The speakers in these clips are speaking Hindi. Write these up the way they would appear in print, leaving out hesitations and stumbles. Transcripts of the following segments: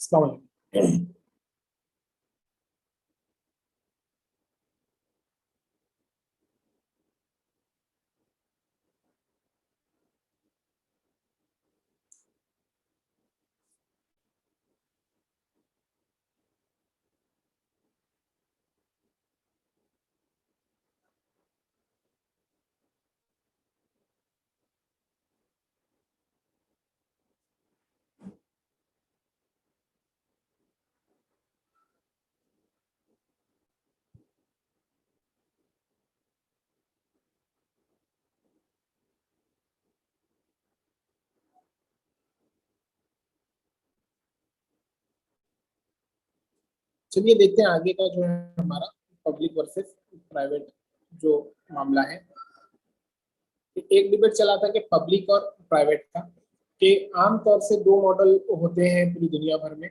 अस्सलाम वालेकुम। चलिए देखते हैं आगे का जो है हमारा पब्लिक वर्सेस प्राइवेट जो मामला है। एक डिबेट चला था कि पब्लिक और प्राइवेट का, कि आमतौर से दो मॉडल होते हैं पूरी दुनिया भर में।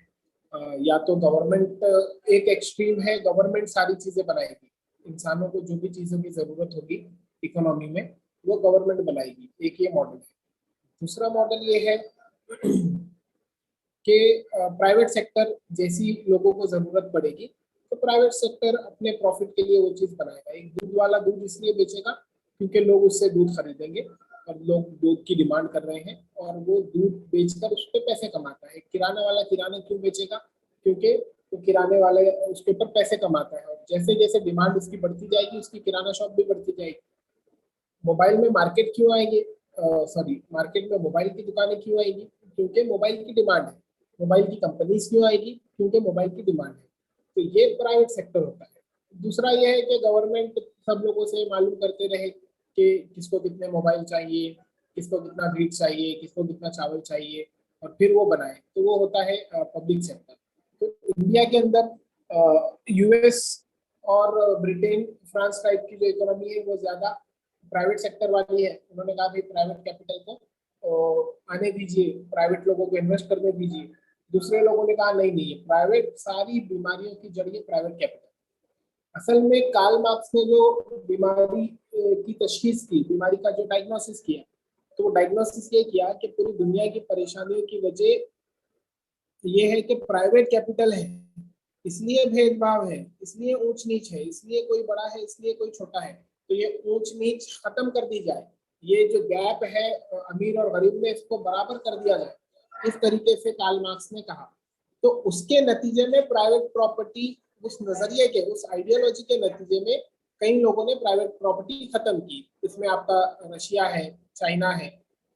या तो गवर्नमेंट एक एक्सट्रीम है, गवर्नमेंट सारी चीजें बनाएगी, इंसानों को जो भी चीजों की जरूरत होगी इकोनॉमी में वो गवर्नमेंट बनाएगी, एक ये मॉडल है। दूसरा मॉडल ये है कि प्राइवेट सेक्टर जैसी लोगों को जरूरत पड़ेगी तो प्राइवेट सेक्टर अपने प्रॉफिट के लिए वो चीज बनाएगा। एक दूध वाला दूध इसलिए बेचेगा क्योंकि लोग उससे दूध खरीदेंगे और लोग दूध की डिमांड कर रहे हैं और वो दूध बेचकर उस पर पैसे कमाता है। किराना वाला किराना क्यों बेचेगा? क्योंकि वो किराने वाले उसके ऊपर पैसे कमाता है और जैसे जैसे डिमांड उसकी बढ़ती जाएगी उसकी किराना शॉप भी बढ़ती जाएगी। मोबाइल में मार्केट क्यों आएंगे, सॉरी मार्केट में मोबाइल की दुकानें क्यों आएगी? क्योंकि मोबाइल की डिमांड है। मोबाइल की कंपनीज क्यों आएगी? क्योंकि मोबाइल की डिमांड है। तो ये प्राइवेट सेक्टर होता है। दूसरा ये है कि गवर्नमेंट सब लोगों से मालूम करते रहे कि किसको कितने मोबाइल चाहिए, किसको कितना ब्रीड चाहिए, किसको कितना चावल चाहिए और फिर वो बनाए, तो वो होता है पब्लिक सेक्टर। तो इंडिया के अंदर यूएस और ब्रिटेन फ्रांस टाइप की जो इकोनॉमी है वो ज्यादा प्राइवेट सेक्टर वाली है। उन्होंने कहा भाई प्राइवेट कैपिटल को आने दीजिए, प्राइवेट लोगों को इन्वेस्ट करने दीजिए। दूसरे लोगों ने कहा नहीं नहीं, प्राइवेट सारी बीमारियों की जड़ ये प्राइवेट कैपिटल। असल में कार्ल मार्क्स ने जो बीमारी की तशखीस की, बीमारी का जो डायग्नोसिस किया, तो वो डायग्नोसिस ये किया कि पूरी दुनिया की परेशानियों की वजह ये है कि प्राइवेट कैपिटल है, इसलिए भेदभाव है, इसलिए ऊंच नीच है, इसलिए कोई बड़ा है, इसलिए कोई छोटा है। तो ये ऊंच नीच खत्म कर दी जाए, ये जो गैप है अमीर और गरीब में इसको बराबर कर दिया जाए, इस तरीके से कार्ल मार्क्स ने कहा। तो उसके नतीजे में प्राइवेट प्रॉपर्टी, उस नजरिए के, उस आइडियोलॉजी के नतीजे में कई लोगों ने प्राइवेट प्रॉपर्टी खत्म की। इसमें आपका रशिया है, चाइना है,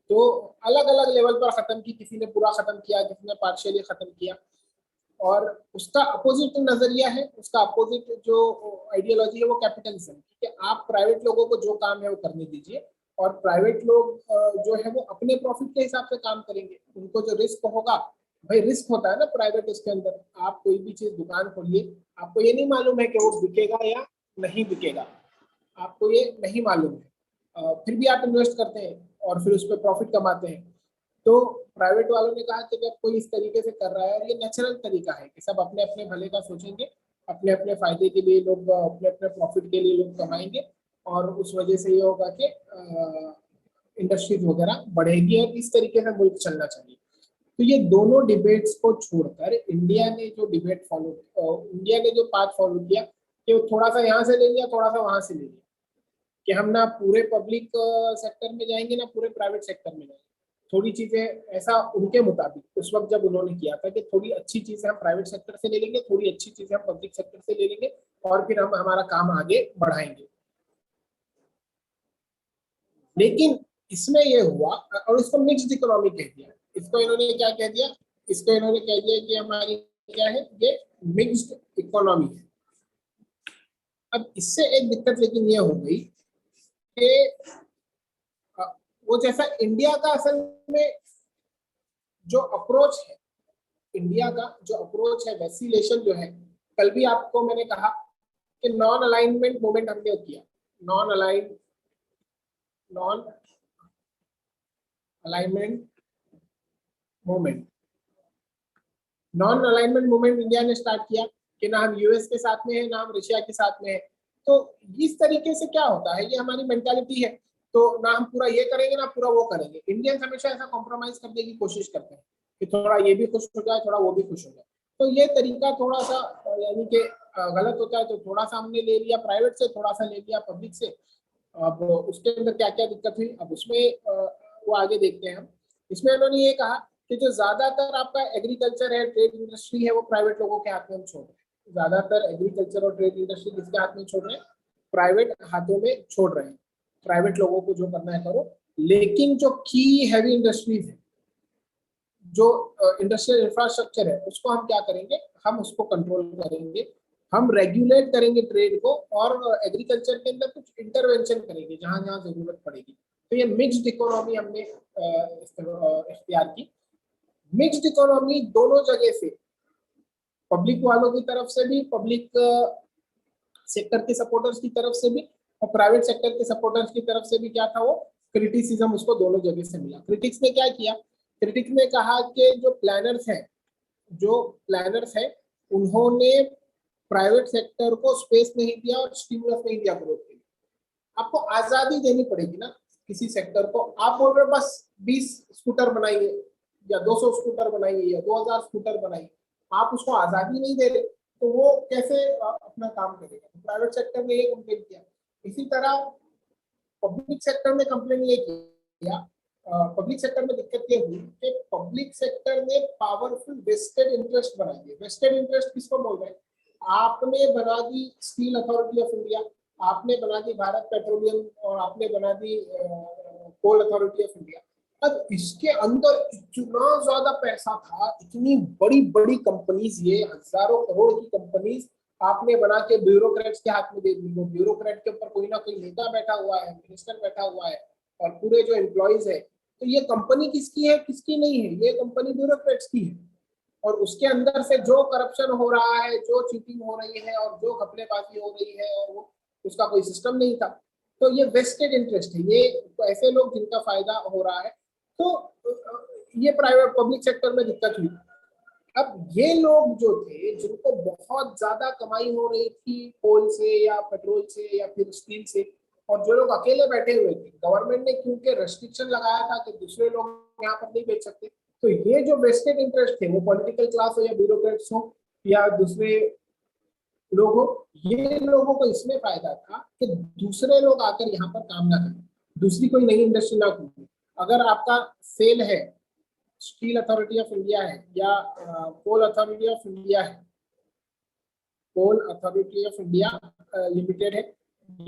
तो अलग अलग लेवल पर खत्म की। किसी ने पूरा खत्म किया, किसी ने पार्शियली खत्म किया। और उसका अपोजिट नजरिया है, उसका अपोजिट जो आइडियोलॉजी है वो कैपिटलिज्म कि आप प्राइवेट लोगों को जो काम है वो करने दीजिए और प्राइवेट लोग जो है वो अपने प्रॉफिट के हिसाब से काम करेंगे। उनको जो रिस्क होगा, भाई रिस्क होता है ना प्राइवेट, इसके अंदर आप कोई भी चीज दुकान खोलिए, आपको ये नहीं मालूम है कि वो बिकेगा या नहीं बिकेगा, आपको ये नहीं मालूम है, फिर भी आप इन्वेस्ट करते हैं और फिर उस पर प्रॉफिट कमाते हैं। तो प्राइवेट वालों ने कहा कि जब कोई इस तरीके से कर रहा है और ये नेचुरल तरीका है कि सब अपने अपने भले का सोचेंगे, अपने अपने फायदे के लिए लोग, अपने अपने प्रॉफिट के लिए लोग कमाएंगे और उस वजह से ये होगा कि इंडस्ट्रीज वगैरह बढ़ेगी और इस तरीके से मुल्क चलना चाहिए। तो ये दोनों डिबेट्स को छोड़कर इंडिया ने जो डिबेट फॉलो, इंडिया ने जो पाथ फॉलो किया कि वो थोड़ा सा यहाँ से ले लिया, थोड़ा सा वहां से ले लिया, कि हम ना पूरे पब्लिक सेक्टर में जाएंगे ना पूरे प्राइवेट सेक्टर में जाएंगे। थोड़ी चीजें ऐसा उनके मुताबिक उस वक्त जब उन्होंने किया था कि थोड़ी अच्छी चीजें हम प्राइवेट सेक्टर से ले लेंगे, थोड़ी अच्छी चीजें हम पब्लिक सेक्टर से ले लेंगे और फिर हम हमारा काम आगे बढ़ाएंगे। लेकिन इसमें ये हुआ और इसको मिक्स्ड इकोनॉमी कह दिया। इसको इन्होंने क्या कह दिया? इसको इन्होंने कह दिया कि हमारी क्या है, ये मिक्स्ड इकोनॉमी है। अब इससे एक दिक्कत लेकिन ये हो गई कि वो जैसा इंडिया का असल में जो अप्रोच है, इंडिया का जो अप्रोच है, वैसिलेशन जो है, कल भी आपको मैंने कहा कि नॉन अलाइनमेंट मूवमेंट हमने किया। Non align non alignment movement non alignment movement India ने स्टार्ट किया कि ना हम यूएस के साथ में है ना हम रशिया के साथ में है। तो इस तरीके से क्या होता है, ये हमारी मेंटालिटी है, तो ना हम पूरा ये करेंगे ना पूरा वो करेंगे। इंडियंस हमेशा ऐसा कॉम्प्रोमाइज करने की कोशिश करते हैं कि थोड़ा ये भी खुश हो जाए, थोड़ा वो भी खुश हो जाए। तो ये तरीका थोड़ा सा यानी कि गलत होता है। तो थोड़ा सा हमने ले लिया प्राइवेट से, थोड़ा सा ले लिया पब्लिक से। अब उसके अंदर क्या क्या दिक्कत हुई, अब उसमें वो आगे देखते हैं हम। इसमें उन्होंने ये कहा कि जो ज्यादातर आपका एग्रीकल्चर है, ट्रेड इंडस्ट्री है, वो प्राइवेट लोगों के हाथ में हम छोड़ रहे हैं। ज्यादातर एग्रीकल्चर और ट्रेड इंडस्ट्री किसके हाथ में छोड़ रहे हैं? प्राइवेट हाथों में छोड़ रहे हैं। प्राइवेट लोगों को जो करना है करो, लेकिन जो की हैवी इंडस्ट्रीज है, जो इंडस्ट्रियल इंफ्रास्ट्रक्चर है, उसको हम क्या करेंगे, हम उसको कंट्रोल करेंगे, हम रेगुलेट करेंगे ट्रेड को, और एग्रीकल्चर के अंदर कुछ इंटरवेंशन करेंगे जहां जहां जरूरत पड़ेगी। तो ये मिक्स्ड इकोनॉमी हमने इख्तियार की। मिक्स्ड इकोनॉमी दोनों जगह से, पब्लिक वालों की तरफ से भी, पब्लिक सेक्टर के सपोर्टर्स की तरफ से भी, और प्राइवेट सेक्टर के सपोर्टर्स की तरफ से भी क्या था, वो क्रिटिसिज्म उसको दोनों जगह से मिला। क्रिटिक्स ने क्या किया, क्रिटिक्स ने कहा कि जो प्लानर्स हैं उन्होंने प्राइवेट सेक्टर को स्पेस नहीं दिया और स्टिमुलस नहीं दिया ग्रोथ के लिए। आपको आजादी देनी पड़ेगी ना किसी सेक्टर को। आप बोल रहे हो बस 20 स्कूटर बनाइए या 200 स्कूटर बनाइए या 2000 स्कूटर बनाइए, आप उसको आजादी नहीं दे रहे, तो वो कैसे अपना काम करेगा? तो प्राइवेट सेक्टर ने ये कंप्लेन किया। इसी तरह पब्लिक सेक्टर ने कंप्लेन ये किया। पब्लिक सेक्टर में दिक्कत ये हुई कि पब्लिक सेक्टर ने पावरफुल वेस्टेड इंटरेस्ट बना दिए। वेस्टेड इंटरेस्ट किसको बोल रहे हैं? आपने बना दी स्टील अथॉरिटी ऑफ इंडिया, आपने बना दी भारत पेट्रोलियम, और आपने बना दी कोल अथॉरिटी ऑफ इंडिया। अब इसके अंदर इतना ज्यादा पैसा था, इतनी बड़ी बड़ी कंपनीज, ये हजारों करोड़ की कंपनीज आपने बना के ब्यूरोक्रेट्स के हाथ में दे दी। वो ब्यूरोक्रेट के ऊपर कोई ना कोई नेता बैठा हुआ है, मिनिस्टर बैठा हुआ है, और पूरे जो एम्प्लॉयज है। तो ये कंपनी किसकी है, किसकी नहीं है? ये कंपनी ब्यूरोक्रेट्स की है। और उसके अंदर से जो करप्शन हो रहा है, जो चीटिंग हो रही है, और जो घपलेबाजी हो रही है, और वो उसका कोई सिस्टम नहीं था। तो ये वेस्टेड इंटरेस्ट है, ये ऐसे लोग जिनका फायदा हो रहा है। तो ये प्राइवेट पब्लिक सेक्टर में दिक्कत हुई। अब ये लोग जो थे, जिनको बहुत ज्यादा कमाई हो रही थी कोल से या पेट्रोल से या फिर स्टील से, और जो लोग अकेले बैठे हुए थे, गवर्नमेंट ने क्योंकि रेस्ट्रिक्शन लगाया था कि दूसरे लोग यहाँ पर नहीं बेच सकते, तो ये जो वेस्टेड इंटरेस्ट थे, वो पॉलिटिकल क्लास हो या ब्यूरोक्रेट्स हो या दूसरे लोग हो, ये लोगों को इसमें फायदा था कि दूसरे लोग आकर यहाँ पर काम ना करें, दूसरी कोई नई इंडस्ट्री ना खुले। अगर आपका सेल है, स्टील अथॉरिटी ऑफ इंडिया है, या कोल अथॉरिटी ऑफ इंडिया है, कोल अथॉरिटी ऑफ इंडिया लिमिटेड है,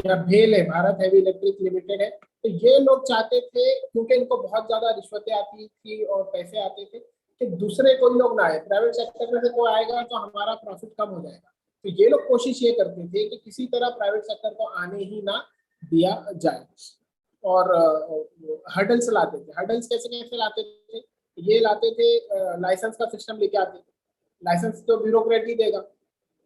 या भेल है, भारत हैवी इलेक्ट्रिक लिमिटेड है, तो ये लोग चाहते थे, क्योंकि इनको बहुत ज्यादा रिश्वतें आती थी और पैसे आते थे, कि दूसरे कोई लोग ना आए, प्राइवेट सेक्टर में से कोई आएगा तो हमारा प्रॉफिट कम हो जाएगा। तो ये लोग कोशिश ये करते थे कि किसी तरह प्राइवेट सेक्टर को आने ही ना दिया जाए, और हर्डल्स लाते थे। हर्डल्स कैसे कैसे लाते थे? ये लाते थे, लाइसेंस का सिस्टम लेके आते थे। लाइसेंस तो ब्यूरोक्रेट ही देगा,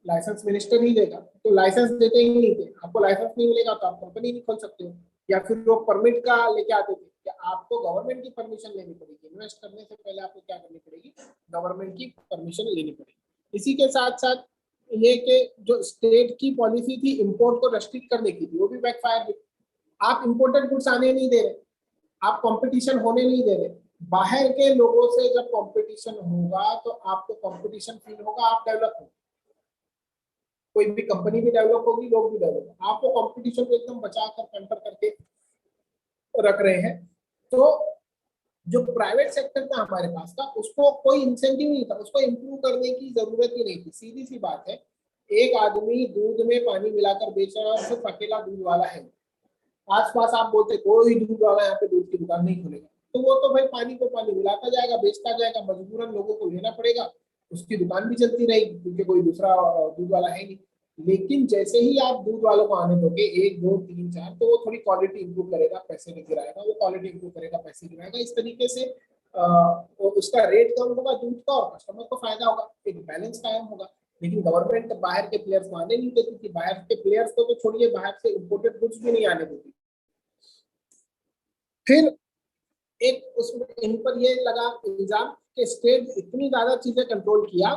लाइसेंस मिनिस्टर ही देगा, तो लाइसेंस देते ही नहीं थे। आपको लाइसेंस नहीं मिलेगा तो आप कंपनी नहीं खोल सकते हो। या फिर लोग परमिट का लेके आते थे कि आपको गवर्नमेंट की परमिशन लेनी पड़ेगी, इन्वेस्ट करने से पहले आपको क्या करनी पड़ेगी, गवर्नमेंट की परमिशन लेनी पड़ेगी। इसी के साथ साथ ये कि जो स्टेट की पॉलिसी थी इंपोर्ट को रेस्ट्रिक्ट करने की थी, वो भी बैकफायर हुई। आप इंपोर्टेड गुड्स आने नहीं दे रहे, आप कंपटीशन होने नहीं दे रहे। बाहर के लोगों से जब कंपटीशन होगा तो आपको कंपटीशन फील होगा, आप डेवलप होंगे, कोई भी कंपनी भी डेवलप होगी, लोग भी डेवलप। आपको कंपटीशन को एकदम बचा कर कंटर करके रख रहे हैं। तो जो प्राइवेट सेक्टर था हमारे पास का, उसको कोई इंसेंटिव नहीं था, उसको इम्प्रूव करने की जरूरत ही नहीं थी। सीधी सी बात है, एक आदमी दूध में पानी मिलाकर बेच रहा है और सिर्फ अकेला दूध वाला है, आसपास आप बोलते कोई दूध वाला यहाँ पे दूध की दुकान नहीं खुलेगा, तो वो तो भाई पानी को पानी मिलाता जाएगा, बेचता जाएगा, मजबूरन लोगों को लेना पड़ेगा, उसकी दुकान भी चलती रहेगी क्योंकि कोई दूसरा दूध वाला है नहीं। लेकिन जैसे ही आप दूध वालों को आने दोगे 1 2 3 4, तो वो थोड़ी क्वालिटी इंप्रूव करेगा, पैसे नहीं गिराएगा, वो क्वालिटी इंप्रूव करेगा, पैसे गिराएगा। इस तरीके से उसका रेट कम होगा दूध का और कस्टमर को फायदा होगा, एक बैलेंस कायम होगा। लेकिन गवर्नमेंट बाहर के प्लेयर्स को आने नहीं देती थी, बाहर के प्लेयर्स को तो छोड़िए, बाहर से इम्पोर्टेड गुड्स भी नहीं आने देती। फिर एक उसमें इन पर ये लगा इल्जाम कि स्टेट इतनी ज्यादा चीजें कंट्रोल किया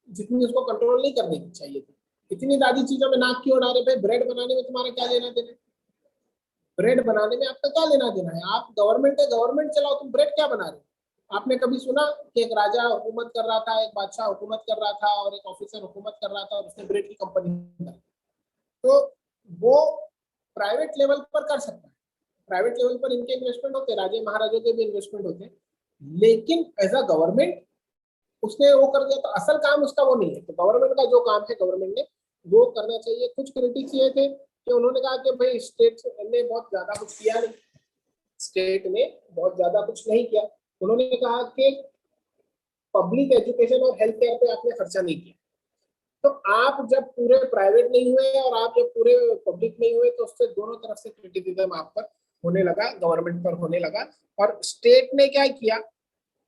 जितनी उसको कंट्रोल नहीं करने की चाहिए थी। इतनी ज्यादा चीजों में नाक क्यों उड़ा रहे? भाई ब्रेड बनाने में तुम्हारा क्या लेना देना? ब्रेड बनाने में आपका क्या लेना देना है? आप गवर्नमेंट है, गवर्नमेंट चलाओ, तुम ब्रेड क्या बना रहे हो? आपने कभी सुना कि एक राजा हुकूमत कर रहा था, एक बादशाह हुकूमत कर रहा था और एक ऑफिसर हुकूमत कर रहा था और उसने ब्रेड की कंपनी बनाई? तो वो प्राइवेट लेवल पर कर सकता है, प्राइवेट लेवल पर इनके इन्वेस्टमेंट होते हैं, राजे महाराजों के भी इन्वेस्टमेंट होते हैं, लेकिन एज अ गवर्नमेंट उसने वो कर दिया तो असल काम उसका वो नहीं है। तो गवर्नमेंट का जो काम है गवर्नमेंट ने वो करना चाहिए। कुछ क्रिटिक्स ये थे कि उन्होंने कहा कि भाई स्टेट ने बहुत ज्यादा कुछ किया नहीं, स्टेट ने बहुत ज्यादा कुछ नहीं किया। उन्होंने कहा कि पब्लिक एजुकेशन और हेल्थ केयर पे आपने खर्चा नहीं किया। तो आप जब पूरे प्राइवेट नहीं हुए और आप जब पूरे पब्लिक नहीं हुए तो उससे दोनों तरफ से क्रिटिसिज्म आप पर होने लगा, गवर्नमेंट पर होने लगा। और स्टेट ने क्या किया,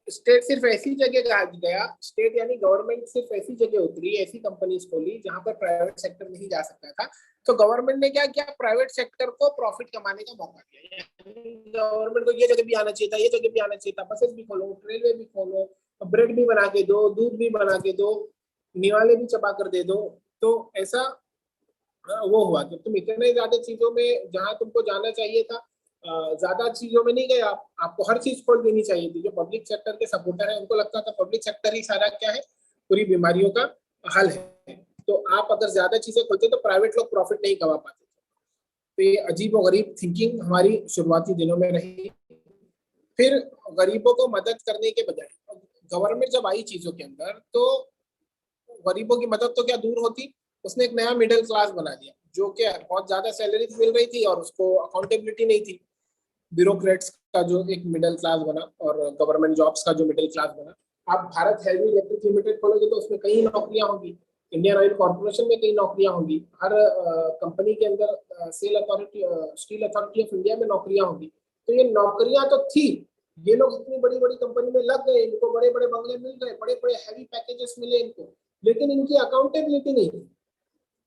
स्टेट सिर्फ ऐसी जगह गया, स्टेट यानी गवर्नमेंट सिर्फ ऐसी जगह उतरी, ऐसी कंपनीज खोली जहां पर प्राइवेट सेक्टर नहीं जा सकता था। तो गवर्नमेंट ने क्या किया, प्राइवेट सेक्टर को प्रॉफिट कमाने का मौका दिया। गवर्नमेंट को ये जगह भी आना चाहिए था, ये जगह भी आना चाहिए था, बसेस भी खोलो, रेलवे भी खोलो, ब्रेड भी बना के दो, दूध भी बना के दो, निवाले भी चबा कर दे दो। तो ऐसा वो हुआ कि तुम इतने ज्यादा चीजों में जहां तुमको जाना चाहिए था, ज्यादा चीजों में नहीं गए आप, आपको हर चीज खोल देनी चाहिए थी। जो पब्लिक सेक्टर के सपोर्टर है उनको लगता था पब्लिक सेक्टर ही सारा क्या है, पूरी बीमारियों का हल है। तो आप अगर ज्यादा चीजें खोलते तो प्राइवेट लोग प्रॉफिट नहीं कमा पाते। तो ये अजीब और गरीब थिंकिंग हमारी शुरुआती दिनों में रही। फिर गरीबों को मदद करने के बजाय गवर्नमेंट जब आई चीजों के अंदर, तो गरीबों की मदद तो क्या दूर होती, उसने एक नया मिडिल क्लास बना दिया जो कि बहुत ज्यादा सैलरी मिल रही थी और उसको अकाउंटेबिलिटी नहीं थी। ब्यूरोक्रेट्स का जो एक मिडिल क्लास बना और गवर्नमेंट जॉब्स का जो मिडिल क्लास बना। आप भारत हेवी इलेक्ट्रिक लिमिटेड खोलोगे तो उसमें कई नौकरियां होंगी, इंडियन ऑयल कॉर्पोरेशन में कई नौकरियां होंगी, हर कंपनी के अंदर सेल अथॉरिटी, स्टील अथॉरिटी ऑफ इंडिया में नौकरियां होंगी। तो ये नौकरियां तो थी, ये लोग इतनी बड़ी बड़ी कंपनी में लग गए, इनको बड़े बड़े बंगले मिल गए, बड़े बड़े हैवी पैकेजेस मिले इनको, लेकिन इनकी अकाउंटेबिलिटी नहीं थी।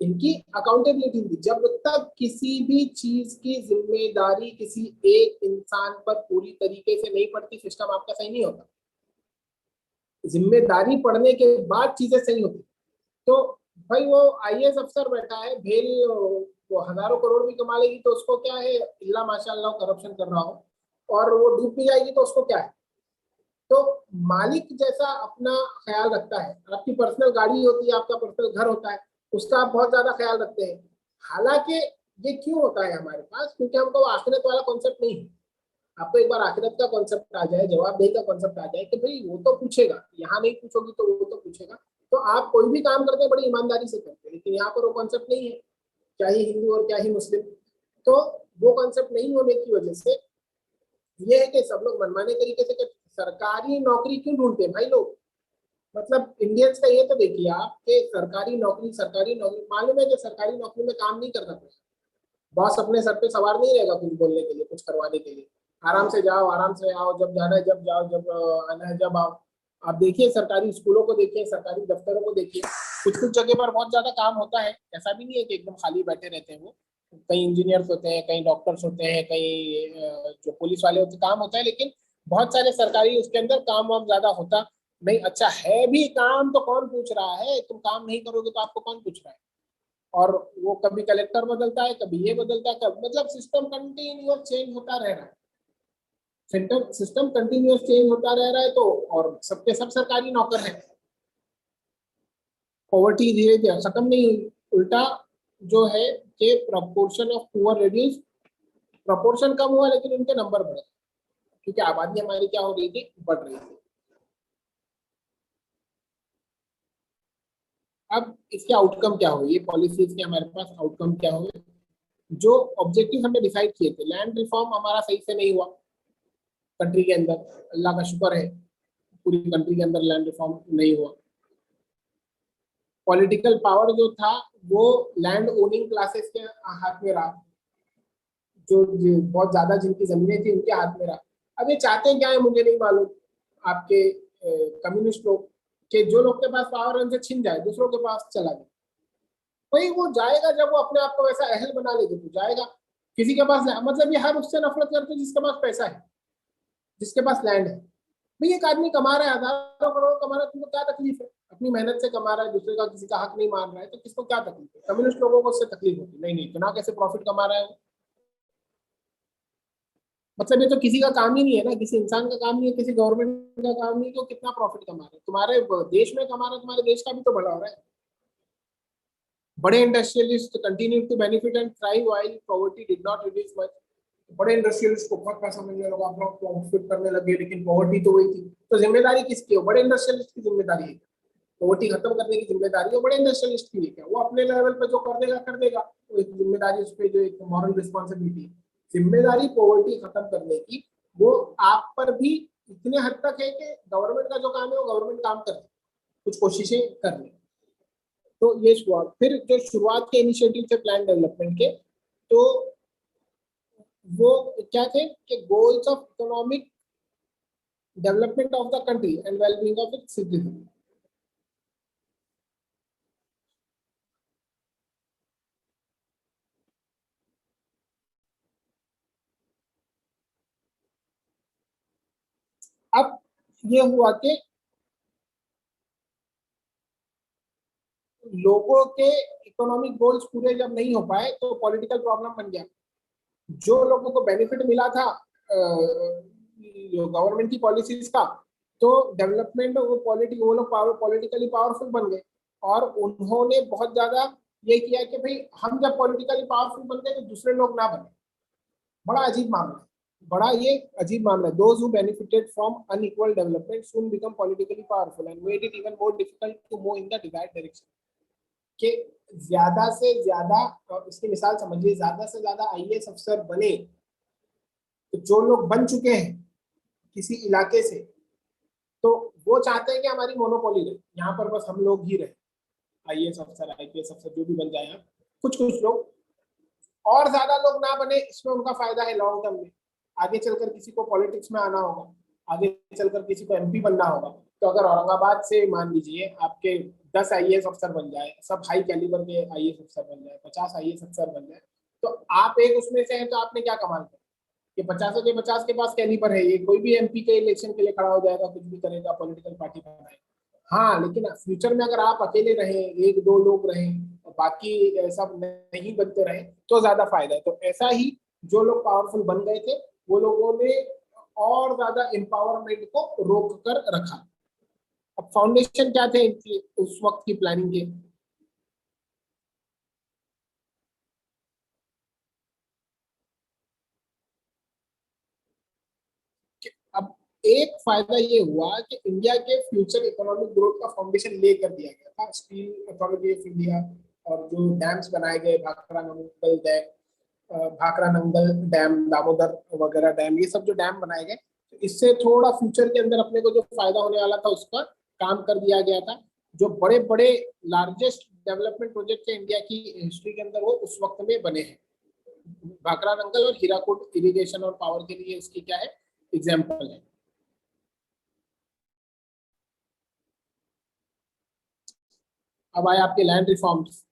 इनकी अकाउंटेबिलिटी थी जब तक किसी भी चीज की जिम्मेदारी किसी एक इंसान पर पूरी तरीके से नहीं पड़ती, सिस्टम आपका सही नहीं होता। जिम्मेदारी पड़ने के बाद चीजें सही होती। तो भाई वो आईएएस अफसर बैठा है भेल, वो हजारों करोड़ भी कमा लेगी तो उसको क्या है, इल्ला माशाअल्लाह करप्शन कर रहा हो, और वो डूब भी जाएगी तो उसको क्या है। तो मालिक जैसा अपना ख्याल रखता है, आपकी पर्सनल गाड़ी होती है, आपका पर्सनल घर होता है, उसका आप बहुत ज्यादा ख्याल रखते हैं। हालांकि ये क्यों होता है हमारे पास, क्योंकि हमको आखिरत वाला कॉन्सेप्ट नहीं है। आपको एक बार आखिरत का कॉन्सेप्ट आ जाए, जवाबदेही का कॉन्सेप्ट आ जाए कि भाई वो तो पूछेगा, यहाँ नहीं पूछोगी तो वो तो पूछेगा। तो आप कोई भी काम करते हैं बड़ी ईमानदारी से करते हैं, लेकिन यहाँ पर वो कॉन्सेप्ट नहीं है, क्या ही हिंदू और क्या ही मुस्लिम। तो वो कॉन्सेप्ट नहीं होने की वजह से ये है कि सब लोग मनमाने तरीके से सरकारी नौकरी क्यों ढूंढते हैं भाई लोग। मतलब इंडियंस का ये तो देखिए आप कि सरकारी नौकरी मालूम है कि सरकारी नौकरी में काम नहीं करना पड़ेगा, बॉस अपने सर पे सवार नहीं रहेगा कुछ बोलने के लिए, कुछ करवाने के लिए। आराम से जाओ, आराम से आओ, जब जाना है जब जाओ, जब आना है जब आओ। आप देखिए सरकारी स्कूलों को देखिए, सरकारी दफ्तरों को देखिए, कुछ कुछ जगह पर बहुत ज्यादा काम होता है, ऐसा भी नहीं है कि एकदम खाली बैठे रहते हैं वो। कई इंजीनियर्स होते हैं, कई डॉक्टर्स होते हैं, कई जो पुलिस वाले होते हैं, काम होता है, लेकिन बहुत सारे सरकारी उसके अंदर काम वाम ज्यादा होता नहीं। अच्छा है भी काम तो कौन पूछ रहा है, तुम काम नहीं करोगे तो आपको कौन पूछ रहा है। और वो कभी कलेक्टर बदलता है, कभी ये बदलता है, कभी मतलब सिस्टम कंटिन्यूअस चेंज होता रह रहा है। सिस्टम कंटिन्यूअस चेंज होता रह रहा है, तो और सबके सब सरकारी नौकर हैं। पॉवर्टी धीरे धीरे खत्म नहीं हुई, उल्टा जो है कि proportion of poor reduce, proportion कम हुआ लेकिन उनके नंबर बढ़े, क्योंकि आबादी हमारी क्या हो रही थी, बढ़ रही थी। अब इसके आउटकम क्या हुए, ये पॉलिसीज के हमारे पास आउटकम क्या हुए। जो ऑब्जेक्टिव हमने डिसाइड किए थे, लैंड रिफॉर्म हमारा सही से नहीं हुआ कंट्री के अंदर, अल्लाह का शुक्र है पूरी कंट्री के अंदर लैंड रिफॉर्म नहीं हुआ। पॉलिटिकल पावर जो था वो लैंड ओनिंग क्लासेस के हाथ में रहा, जो बहुत ज्यादा जिनकी जमीनें थी उनके हाथ में रहा। अब ये चाहते क्या है मुझे नहीं मालूम, आपके कम्युनिस्ट लोग, कि जो लोग के पास पावर है उनसे छीन जाए, दूसरों के पास चला जाए। भाई वो जाएगा जब वो अपने आप को वैसा अहल बना लेगा तो जाएगा। किसी के पास मतलब ये हर उससे नफरत करते हैं जिसके पास पैसा है, जिसके पास लैंड है। भाई एक आदमी कमा रहा है, हजारों करोड़ कमा रहा है, तुमको क्या तकलीफ है, अपनी मेहनत से कमा रहा है, दूसरे का किसी का हक नहीं मार रहा है, तो किसको क्या तकलीफ है। कम्युनिस्ट लोगों को उससे तकलीफ होती नहीं, नहीं इतना कैसे प्रॉफिट कमा रहा है। मतलब ये तो किसी का काम ही नहीं है ना, किसी इंसान का काम नहीं है, किसी गवर्नमेंट का काम नहीं है कि वो कितना प्रॉफिट कमा रहे हैं। तुम्हारे देश में कमा रहे हैं, तुम्हारे देश का भी तो भला हो रहा है। बड़े industrialist continue to benefit and thrive while poverty did not reduce much. बड़े इंडस्ट्रियलिस्ट को बहुत पैसा मिलने लगा, अपना प्रॉफिट करने लगे, लेकिन पॉवर्टी तो वही थी। तो जिम्मेदारी किसकी है? बड़े इंडस्ट्रियलिस्ट की जिम्मेदारी है। पॉवर्टी खत्म करने की जिम्मेदारी है बड़े इंडस्ट्रियलिस्ट की है। क्या वो अपने लेवल पे जो कर देगा कर देगा, तो एक जिम्मेदारी उस पर, जो एक मॉरल रिस्पॉन्सिबिलिटी, जिम्मेदारी पॉवर्टी खत्म करने की, वो आप पर भी इतने हद तक है कि गवर्नमेंट का जो काम है वो गवर्नमेंट काम कर रही है, कुछ कोशिशें कर रही है। तो ये हुआ। फिर जो शुरुआत के इनिशिएटिव थे प्लान डेवलपमेंट के, तो वो क्या थे कि goals of economic development of the country and wellbeing of its citizen. अब ये हुआ कि लोगों के इकोनॉमिक गोल्स पूरे जब नहीं हो पाए तो पॉलिटिकल प्रॉब्लम बन गया। जो लोगों को बेनिफिट मिला था गवर्नमेंट की पॉलिसीज का, तो डेवलपमेंट वो लोग पॉलिटिकली पावरफुल बन गए, और उन्होंने बहुत ज्यादा ये किया कि भाई हम जब पॉलिटिकली पावरफुल बन गए तो दूसरे लोग ना बने। बड़ा अजीब मामला है, बड़ा ये अजीब मामला है। Those who benefited from unequal development soon become politically powerful and made it even more difficult to move in the desired direction. कि ज्यादा से ज्यादा, इसकी मिसाल समझिए, ज्यादा से ज्यादा आईएएस अफसर बने, तो जो लोग बन चुके हैं किसी इलाके से, तो वो चाहते हैं कि हमारी मोनोपोली रहे, यहाँ पर बस हम लोग ही रहे, आईएएस अफसर आईपीएस अफसर जो भी बन जाए। कुछ कुछ लोग, और ज्यादा लोग ना बने, इसमें उनका फायदा है लॉन्ग टर्म में। आगे चलकर किसी को पॉलिटिक्स में आना होगा, आगे चलकर किसी को एमपी बनना होगा, तो अगर औरंगाबाद से मान लीजिए आपके 10 आईएएस अफसर बन जाए, सब हाई कैलिबर के आईएएस अफसर बन जाए, 50 आईएएस अफसर बन जाए, तो आप एक उसमें से हैं, तो आपने क्या कमाल किया? ये 50 के पास कैलिबर है, ये कोई भी एमपी के इलेक्शन के लिए खड़ा हो जाएगा, कुछ भी करेगा, पॉलिटिकल पार्टी बनाएगा। हाँ, लेकिन फ्यूचर में अगर आप अकेले रहे, एक दो लोग रहे और बाकी सब नहीं बनते रहे, तो ज्यादा फायदा है। तो ऐसा ही जो लोग पावरफुल बन गए थे, वो लोगों ने और ज्यादा एम्पावरमेंट को रोक कर रखा। अब फाउंडेशन क्या थे इनकी उस वक्त की प्लानिंग के? अब एक फायदा ये हुआ कि इंडिया के फ्यूचर इकोनॉमिक ग्रोथ का फाउंडेशन ले कर दिया गया था स्टील अथॉरिटी ऑफ इंडिया, और जो डैम्स बनाए गए, भाखरा नंगल डैम, दामोदर वगैरह डैम, ये सब जो डैम बनाए गए, तो इससे थोड़ा फ्यूचर के अंदर अपने को जो फायदा होने वाला था उसका काम कर दिया गया था। जो बड़े बड़े लार्जेस्ट डेवलपमेंट प्रोजेक्ट है इंडिया की हिस्ट्री के अंदर, वो उस वक्त में बने हैं। भाखरा नंगल और हीराकुड इरिगेशन और पावर के लिए इसकी क्या है, एग्जाम्पल है। अब आए आपके लैंड रिफॉर्म्स।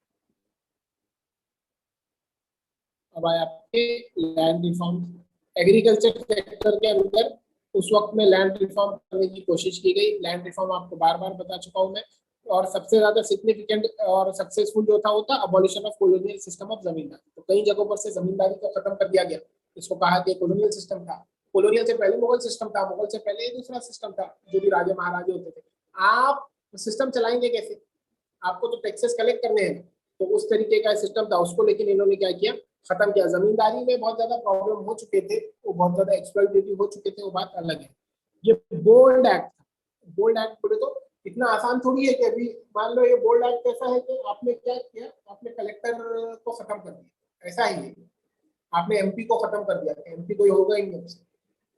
अब आए आपके लैंड रिफॉर्म्स। एग्रीकल्चर सेक्टर के अंदर उस वक्त में लैंड रिफॉर्म करने की कोशिश की गई। लैंड रिफॉर्म आपको बार बार बता चुका हूं मैं। और सबसे ज्यादा सिग्निफिकेंट और सक्सेसफुल जो था वो था abolition of colonial system of zamindari. तो कई जगहों पर से जमींदारी को खत्म कर दिया गया। इसको कहा कि कॉलोनियल सिस्टम था। कॉलोनियल से पहले मुगल सिस्टम था, मुगल से पहले दूसरा सिस्टम था, जो भी राजे महाराजे होते थे। आप सिस्टम चलाएंगे कैसे? आपको तो टैक्सेस कलेक्ट करने हैं। तो उस तरीके का सिस्टम था उसको, लेकिन इन्होंने क्या किया, खत्म किया। जमींदारी में बहुत ज्यादा प्रॉब्लम हो चुके थे, वो बहुत ज्यादा एक्सप्लॉइटेटिव हो चुके थे, वो बात अलग है। ये बोल्ड एक्ट था। बोल्ड एक्ट बोले तो इतना आसान थोड़ी है कि अभी मान लो ये बोल्ड एक्ट ऐसा है कि आपने क्या किया, आपने कलेक्टर को खत्म कर दिया, ऐसा ही है। आपने एमपी को खत्म कर दिया, एमपी कोई होगा ही नहीं।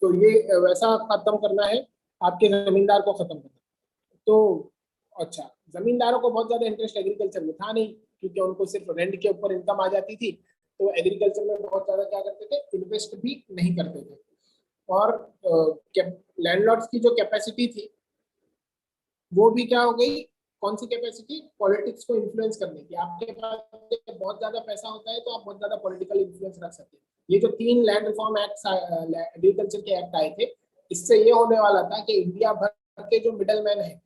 तो ये वैसा खत्म करना है, आपके जमींदार को खत्म करना। तो अच्छा, जमींदारों को बहुत ज्यादा इंटरेस्ट एग्रीकल्चर में था नहीं, क्योंकि उनको सिर्फ रेंट के ऊपर इनकम आ जाती थी। तो एग्रीकल्चर में बहुत ज्यादा क्या करते थे, इन्वेस्ट भी नहीं करते थे। और लैंडलॉर्ड्स की जो कैपेसिटी थी वो भी क्या हो गई, कौन सी कैपेसिटी, पॉलिटिक्स को इन्फ्लुएंस करने की। आपके पास जब बहुत ज्यादा पैसा होता है तो आप बहुत ज्यादा पॉलिटिकल इन्फ्लुएंस रख सकते हैं। ये जो 3 लैंड रिफॉर्म एक्ट, एग्रीकल्चर के एक्ट आए थे, इससे ये होने वाला था कि इंडिया भर के जो मिडल मैन है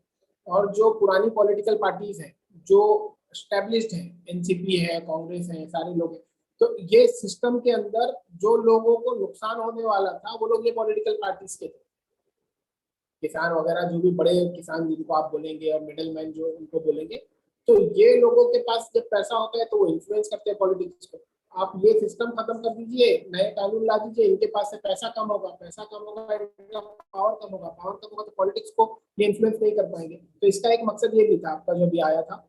और जो पुरानी पॉलिटिकल पार्टीज हैं, जो स्टेब्लिश्ड है, एनसीपी है, कांग्रेस है, सारे लोग हैं, तो ये सिस्टम के अंदर जो लोगों को नुकसान होने वाला था वो लोग ये पॉलिटिकल पार्टीज के थे, किसान वगैरह, जो भी बड़े किसान जिनको आप बोलेंगे और मिडिल मैन जो उनको बोलेंगे। तो ये लोगों के पास जब पैसा होता है तो वो इन्फ्लुएंस करते हैं पॉलिटिक्स को। आप ये सिस्टम खत्म कर दीजिए, नए कानून ला दीजिए, इनके पास से पैसा कम होगा, पैसा कम होगा, इनका पावर कम होगा, पावर कम होगा तो पॉलिटिक्स को ये इन्फ्लुएंस नहीं कर पाएंगे। तो इसका एक मकसद ये भी था आपका जो भी आया था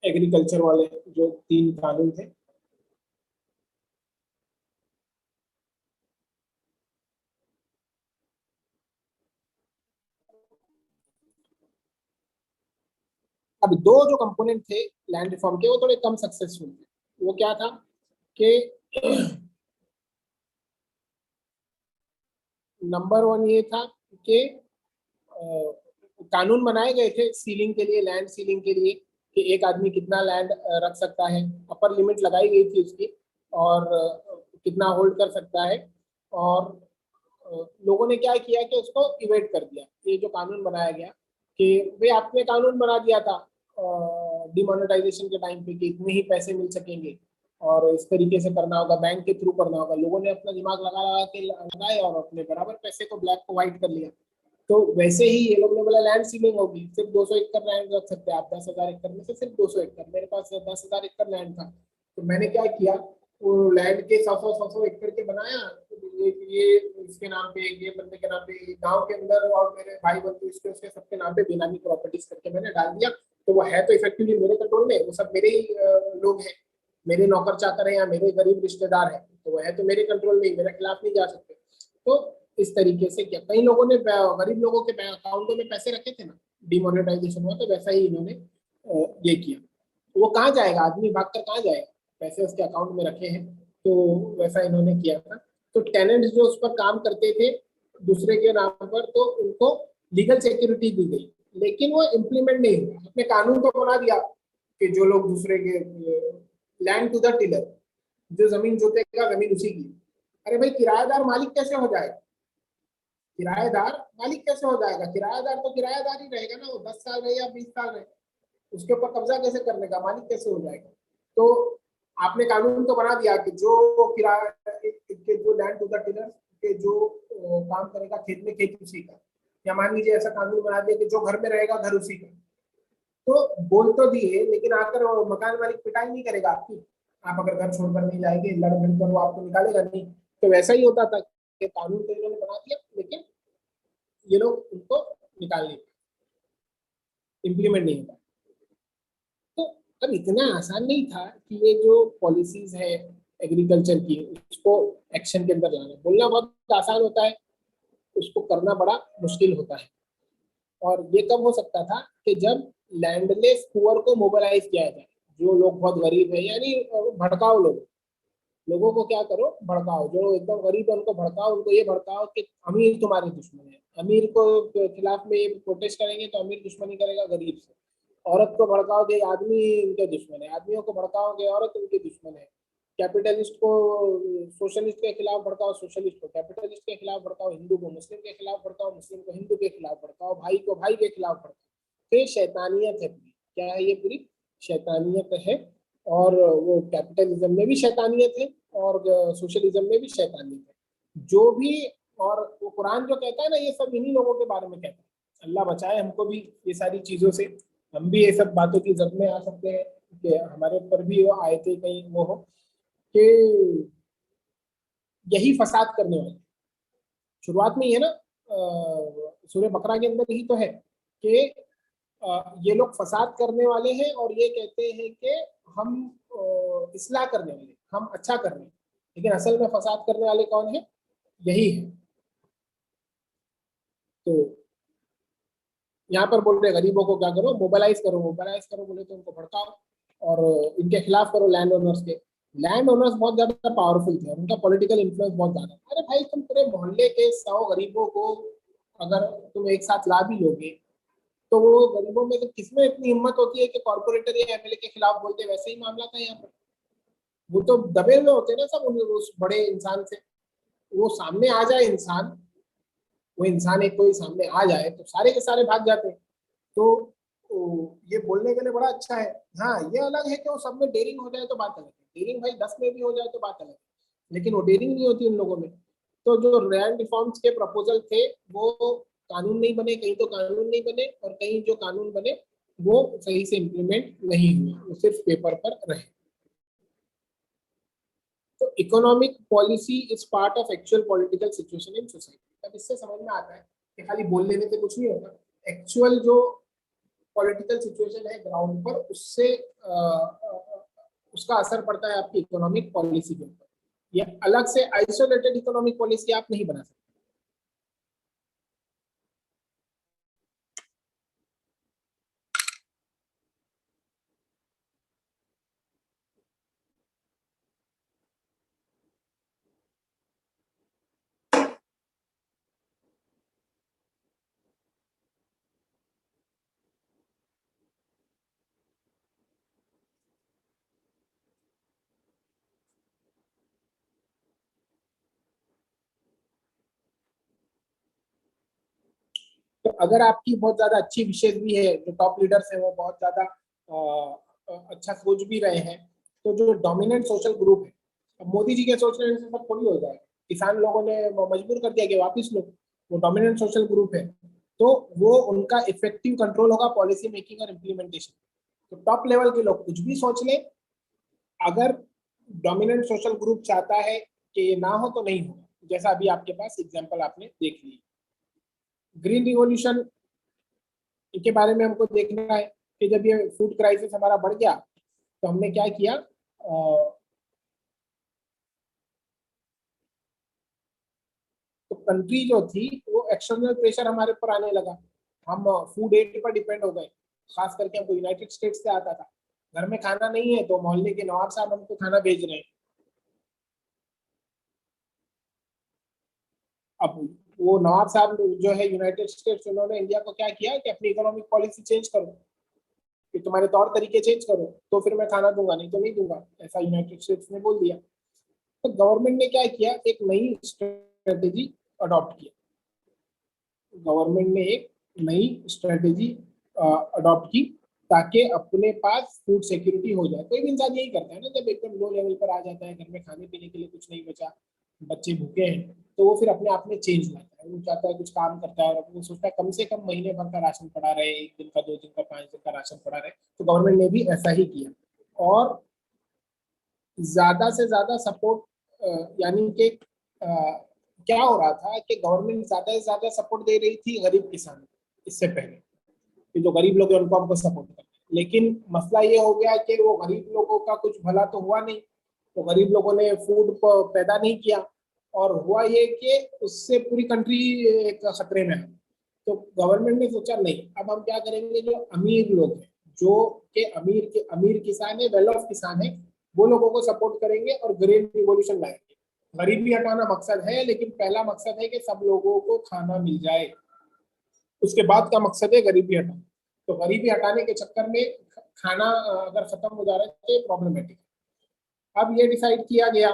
एग्रीकल्चर वाले जो 3 कानून थे। अब दो जो कंपोनेंट थे लैंड रिफॉर्म के वो थोड़े कम सक्सेसफुल थे। वो क्या था कि नंबर 1 ये था कि कानून बनाए गए थे सीलिंग के लिए, लैंड सीलिंग के लिए, कि एक आदमी कितना लैंड रख सकता है, अपर लिमिट लगाई गई थी उसकी, और कितना होल्ड कर सकता है। और लोगों ने क्या किया कि उसको इवेट कर दिया। ये जो कानून बनाया गया कि वे आपने कानून बना दिया था डिमोनेटाइजेशन के टाइम पे कि इतने ही पैसे मिल सकेंगे और इस तरीके से करना होगा, बैंक के थ्रू करना होगा। लोगों ने अपना दिमाग लगा लगा के लगाए और अपने बराबर पैसे को ब्लैक को व्हाइट कर लिया। तो वैसे ही ये लोग ने बोला लैंड सीलिंग होगी, सिर्फ 200 एकड़ लैंड रख सकते हैं आप, 10,000 एकड़ में से सिर्फ 200 एकड़। मेरे पास 10,000 एकड़ लैंड था, तो मैंने क्या किया, वो लैंड के 100-100 एकड़ के बनाया। ये इसके नाम पे, ये बंदे के नाम पे, गांव के अंदर और मेरे भाई बंधु इसके उसके सबके नाम पे बेनामी प्रॉपर्टीज करके मैंने डाल दिया। तो वो है तो इफेक्टिवली मेरे कंट्रोल में, वो सब मेरे ही लोग हैं, मेरे नौकर चाकर हैं या मेरे गरीब रिश्तेदार हैं, तो वो है तो मेरे कंट्रोल में ही, मेरे खिलाफ नहीं जा सकते। तो इस तरीके से क्या, कई लोगों ने गरीब लोगों के अकाउंटों में पैसे रखे थे ना, डिमोनेटाइजेशन हुआ तो वैसा ही इन्होंने ये किया। वो कहाँ जाएगा, आदमी भागकर कहाँ जाएगा, पैसे उसके अकाउंट में रखे हैं, तो वैसा इन्होंने किया था। तो टेनेंट्स जो उस पर काम करते थे दूसरे के नाम पर, तो उनको लीगल सिक्योरिटी दी गई, लेकिन वो इम्प्लीमेंट नहीं हुआ। अपने कानून को बना दिया कि जो लोग दूसरे के, लैंड टू द टिलर, जो जमीन जोतेगा जमीन उसी की। अरे भाई, किराएदार मालिक कैसे हो जाएगा, किराएदार मालिक कैसे हो जाएगा, किराएदार तो किराएदार ही रहेगा ना, वो 10 साल रहे या 20 साल रहे, उसके ऊपर कब्जा कैसे करने का, मालिक कैसे हो जाएगा। तो आपने कानून तो बना दिया कि जो किराया के, जो लैंड टू द टिलर के जो काम करेगा खेत में, खेत उसी का। या मान लीजिए ऐसा कानून बना दिया कि जो घर में रहेगा घर उसी का। तो बोल तो दिए, लेकिन आकर मकान मालिक पिटाई नहीं करेगा आपकी, आप अगर घर छोड़कर नहीं जाएंगे, लड़ भिड़ कर वो आपको निकालेगा नहीं। तो वैसा ही होता था कि कानून तो इन्होंने बना दिया, लेकिन ये लोग उनको निकाल नहीं, इम्प्लीमेंट नहीं होता। तो अब इतना आसान नहीं था कि ये जो पॉलिसीज है एग्रीकल्चर की, उसको एक्शन के अंदर लाना। बोलना बहुत आसान होता है, उसको करना बड़ा मुश्किल होता है। और ये कब हो सकता था कि जब लैंडलेस पुअर को मोबिलाइज किया जाए, जो लोग बहुत गरीब है, यानी भड़काओ लोग, लोगों को क्या करो, भड़काओ, जो एकदम गरीब है उनको भड़काओ, उनको ये भड़काओ कि अमीर तुम्हारे दुश्मन है, अमीर को खिलाफ में ये प्रोटेस्ट करेंगे तो अमीर दुश्मनी करेगा गरीब से। औरत को भड़काओगे, आदमी उनके दुश्मन है, आदमियों को भड़काओगे, औरत उनके दुश्मन है। कैपिटलिस्ट को सोशलिस्ट के खिलाफ भड़काओ, सोशलिस्ट को कैपिटलिस्ट के खिलाफ भड़काओ, हिंदू को मुस्लिम के खिलाफ भड़काओ, मुस्लिम को हिंदू के खिलाफ भड़काओ, भाई को भाई के खिलाफ भड़काओ। तो ये शैतानियत है पूरी, क्या है ये, पूरी शैतानियत है। और वो कैपिटलिज्म में भी शैतानियत है और सोशलिज्म में भी शैतानियत है, जो भी। और वो कुरान जो कहता है ना, ये सब इन्हीं लोगों के बारे में कहता है। अल्लाह बचाए हमको भी ये सारी चीजों से, हम भी ये सब बातों की जद में आ सकते हैं कि हमारे ऊपर भी वो आयतें कहीं वो हो कि यही फसाद करने वाले। शुरुआत में ही है ना, सूरह बकरा के अंदर ही तो है कि ये लोग फसाद करने वाले हैं और ये कहते हैं कि हम इस्लाह करने वाले, हम अच्छा कर रहे हैं, लेकिन असल में फसाद करने वाले कौन है, यही है। तो यहाँ पर बोल रहे गरीबों को क्या करो, मोबिलाइज करो, मोबिलाइज करो बोले तो उनको भड़काओ और इनके खिलाफ करो, लैंड ओनर्स के। लैंड ओनर्स बहुत ज्यादा पावरफुल थे, उनका पॉलिटिकल इन्फ्लुएंस बहुत ज्यादा। अरे भाई, तुम पूरे मोहल्ले के 100 गरीबों को अगर तुम एक साथ ला भी लोगे, तो वो गरीबों में तो किसमें इतनी हिम्मत होती है कि कॉर्पोरेटर या एमएलए के खिलाफ बोलते। वैसे ही मामला था यहाँ पर, वो तो दबे हुए होते ना सब उस बड़े इंसान से। वो सामने आ जाए इंसान, वो इंसान एक कोई सामने आ जाए तो सारे के सारे भाग जाते हैं। तो ये बोलने के लिए बड़ा अच्छा है। हाँ, ये अलग है कि वो सब में डेयरिंग हो जाए तो बात अलग है, डेयरिंग भाई 10 में भी हो जाए तो बात अलग है, लेकिन वो डेयरिंग नहीं होती उन लोगों में। तो जो लैंड रिफॉर्म्स के प्रपोजल थे वो कानून नहीं बने, कहीं तो कानून नहीं बने, और कहीं जो कानून बने वो सही से इम्प्लीमेंट नहीं हुए, वो सिर्फ पेपर पर रहे। तो economic policy is part of actual political situation in society. अब इससे समझ में आता है कि खाली बोल लेने से कुछ नहीं होगा, एक्चुअल जो पॉलिटिकल सिचुएशन है ग्राउंड पर, उससे उसका असर पड़ता है आपकी इकोनॉमिक पॉलिसी के ऊपर। ये अलग से आइसोलेटेड इकोनॉमिक पॉलिसी आप नहीं बना सकते। तो अगर आपकी बहुत ज्यादा अच्छी विशेष भी है, जो टॉप लीडर्स हैं वो बहुत ज्यादा अच्छा सोच भी रहे हैं, तो जो डोमिनेंट सोशल ग्रुप है, अब मोदी जी के सोचने से सब थोड़ी हो जाएगा। किसान लोगों ने मजबूर कर दिया कि वापिस लो, वो डोमिनेंट सोशल ग्रुप है, तो वो उनका इफेक्टिव कंट्रोल होगा पॉलिसी मेकिंग और इम्प्लीमेंटेशन। तो टॉप लेवल के लोग कुछ भी सोच ले, अगर डोमिनेंट सोशल ग्रुप चाहता है कि ये ना हो तो नहीं होगा, जैसा अभी आपके पास एग्जाम्पल आपने देख लिया। ग्रीन रिवॉल्यूशन के बारे में हमको देखना है कि जब ये फूड क्राइसिस हमारा बढ़ गया तो हमने क्या किया, तो कंट्री जो थी वो एक्सटर्नल प्रेशर हमारे ऊपर आने लगा, हम फूड एड पर डिपेंड हो गए। खास करके हमको यूनाइटेड स्टेट्स से आता था, घर में खाना नहीं है तो मोहल्ले के नवाब साहब हमको खाना भेज रहे हैं। अब वो नवाब साहब जो है यूनाइटेड स्टेट्स, उन्होंने इंडिया को क्या किया कि अपनी इकोनॉमिक पॉलिसी चेंज करो, कि तुम्हारे तौर तरीके चेंज करो तो फिर मैं खाना दूंगा, नहीं तो नहीं दूंगा, ऐसा यूनाइटेड स्टेट्स ने बोल दिया। तो गवर्नमेंट ने क्या किया, एक नई स्ट्रेटेजी अडॉप्ट किया। गवर्नमेंट ने एक नई स्ट्रेटेजी अडॉप्ट की ताकि अपने पास फूड सिक्योरिटी हो जाए। कोई भी इंसान यही करता है ना, जब एकदम लो लेवल पर आ जाता है, घर में खाने पीने के लिए कुछ नहीं बचा, बच्चे भूखे हैं, तो वो फिर अपने आप में चेंज लाता है, वो चाहता है कुछ काम करता है, और वो सोचता है कम से कम महीने भर का राशन पड़ा रहे, 1 दिन का, 2 दिन का, 5 दिन का राशन पड़ा रहे। तो गवर्नमेंट ने भी ऐसा ही किया, और ज्यादा से ज्यादा सपोर्ट, यानी कि क्या हो रहा था कि गवर्नमेंट ज्यादा से ज्यादा सपोर्ट दे रही थी गरीब किसानों को, इससे पहले कि जो गरीब लोग हैं उनको हमको सपोर्ट करना। लेकिन मसला ये हो गया कि वो गरीब लोगों का कुछ भला तो हुआ नहीं, तो गरीब लोगों ने फूड पैदा नहीं किया, और हुआ ये कि उससे पूरी कंट्री एक खतरे में है। तो गवर्नमेंट ने सोचा नहीं, अब हम क्या करेंगे, जो अमीर लोग हैं, जो के अमीर किसान है, वेल ऑफ किसान है, वो लोगों को सपोर्ट करेंगे और ग्रीन रिवॉल्यूशन लाएंगे। गरीबी हटाना मकसद है, लेकिन पहला मकसद है कि सब लोगों को खाना मिल जाए, उसके बाद का मकसद है गरीबी हटाना। तो गरीबी हटाने के चक्कर में खाना अगर खत्म हो जा रहा है तो प्रॉब्लमेटिक। अब ये डिसाइड किया गया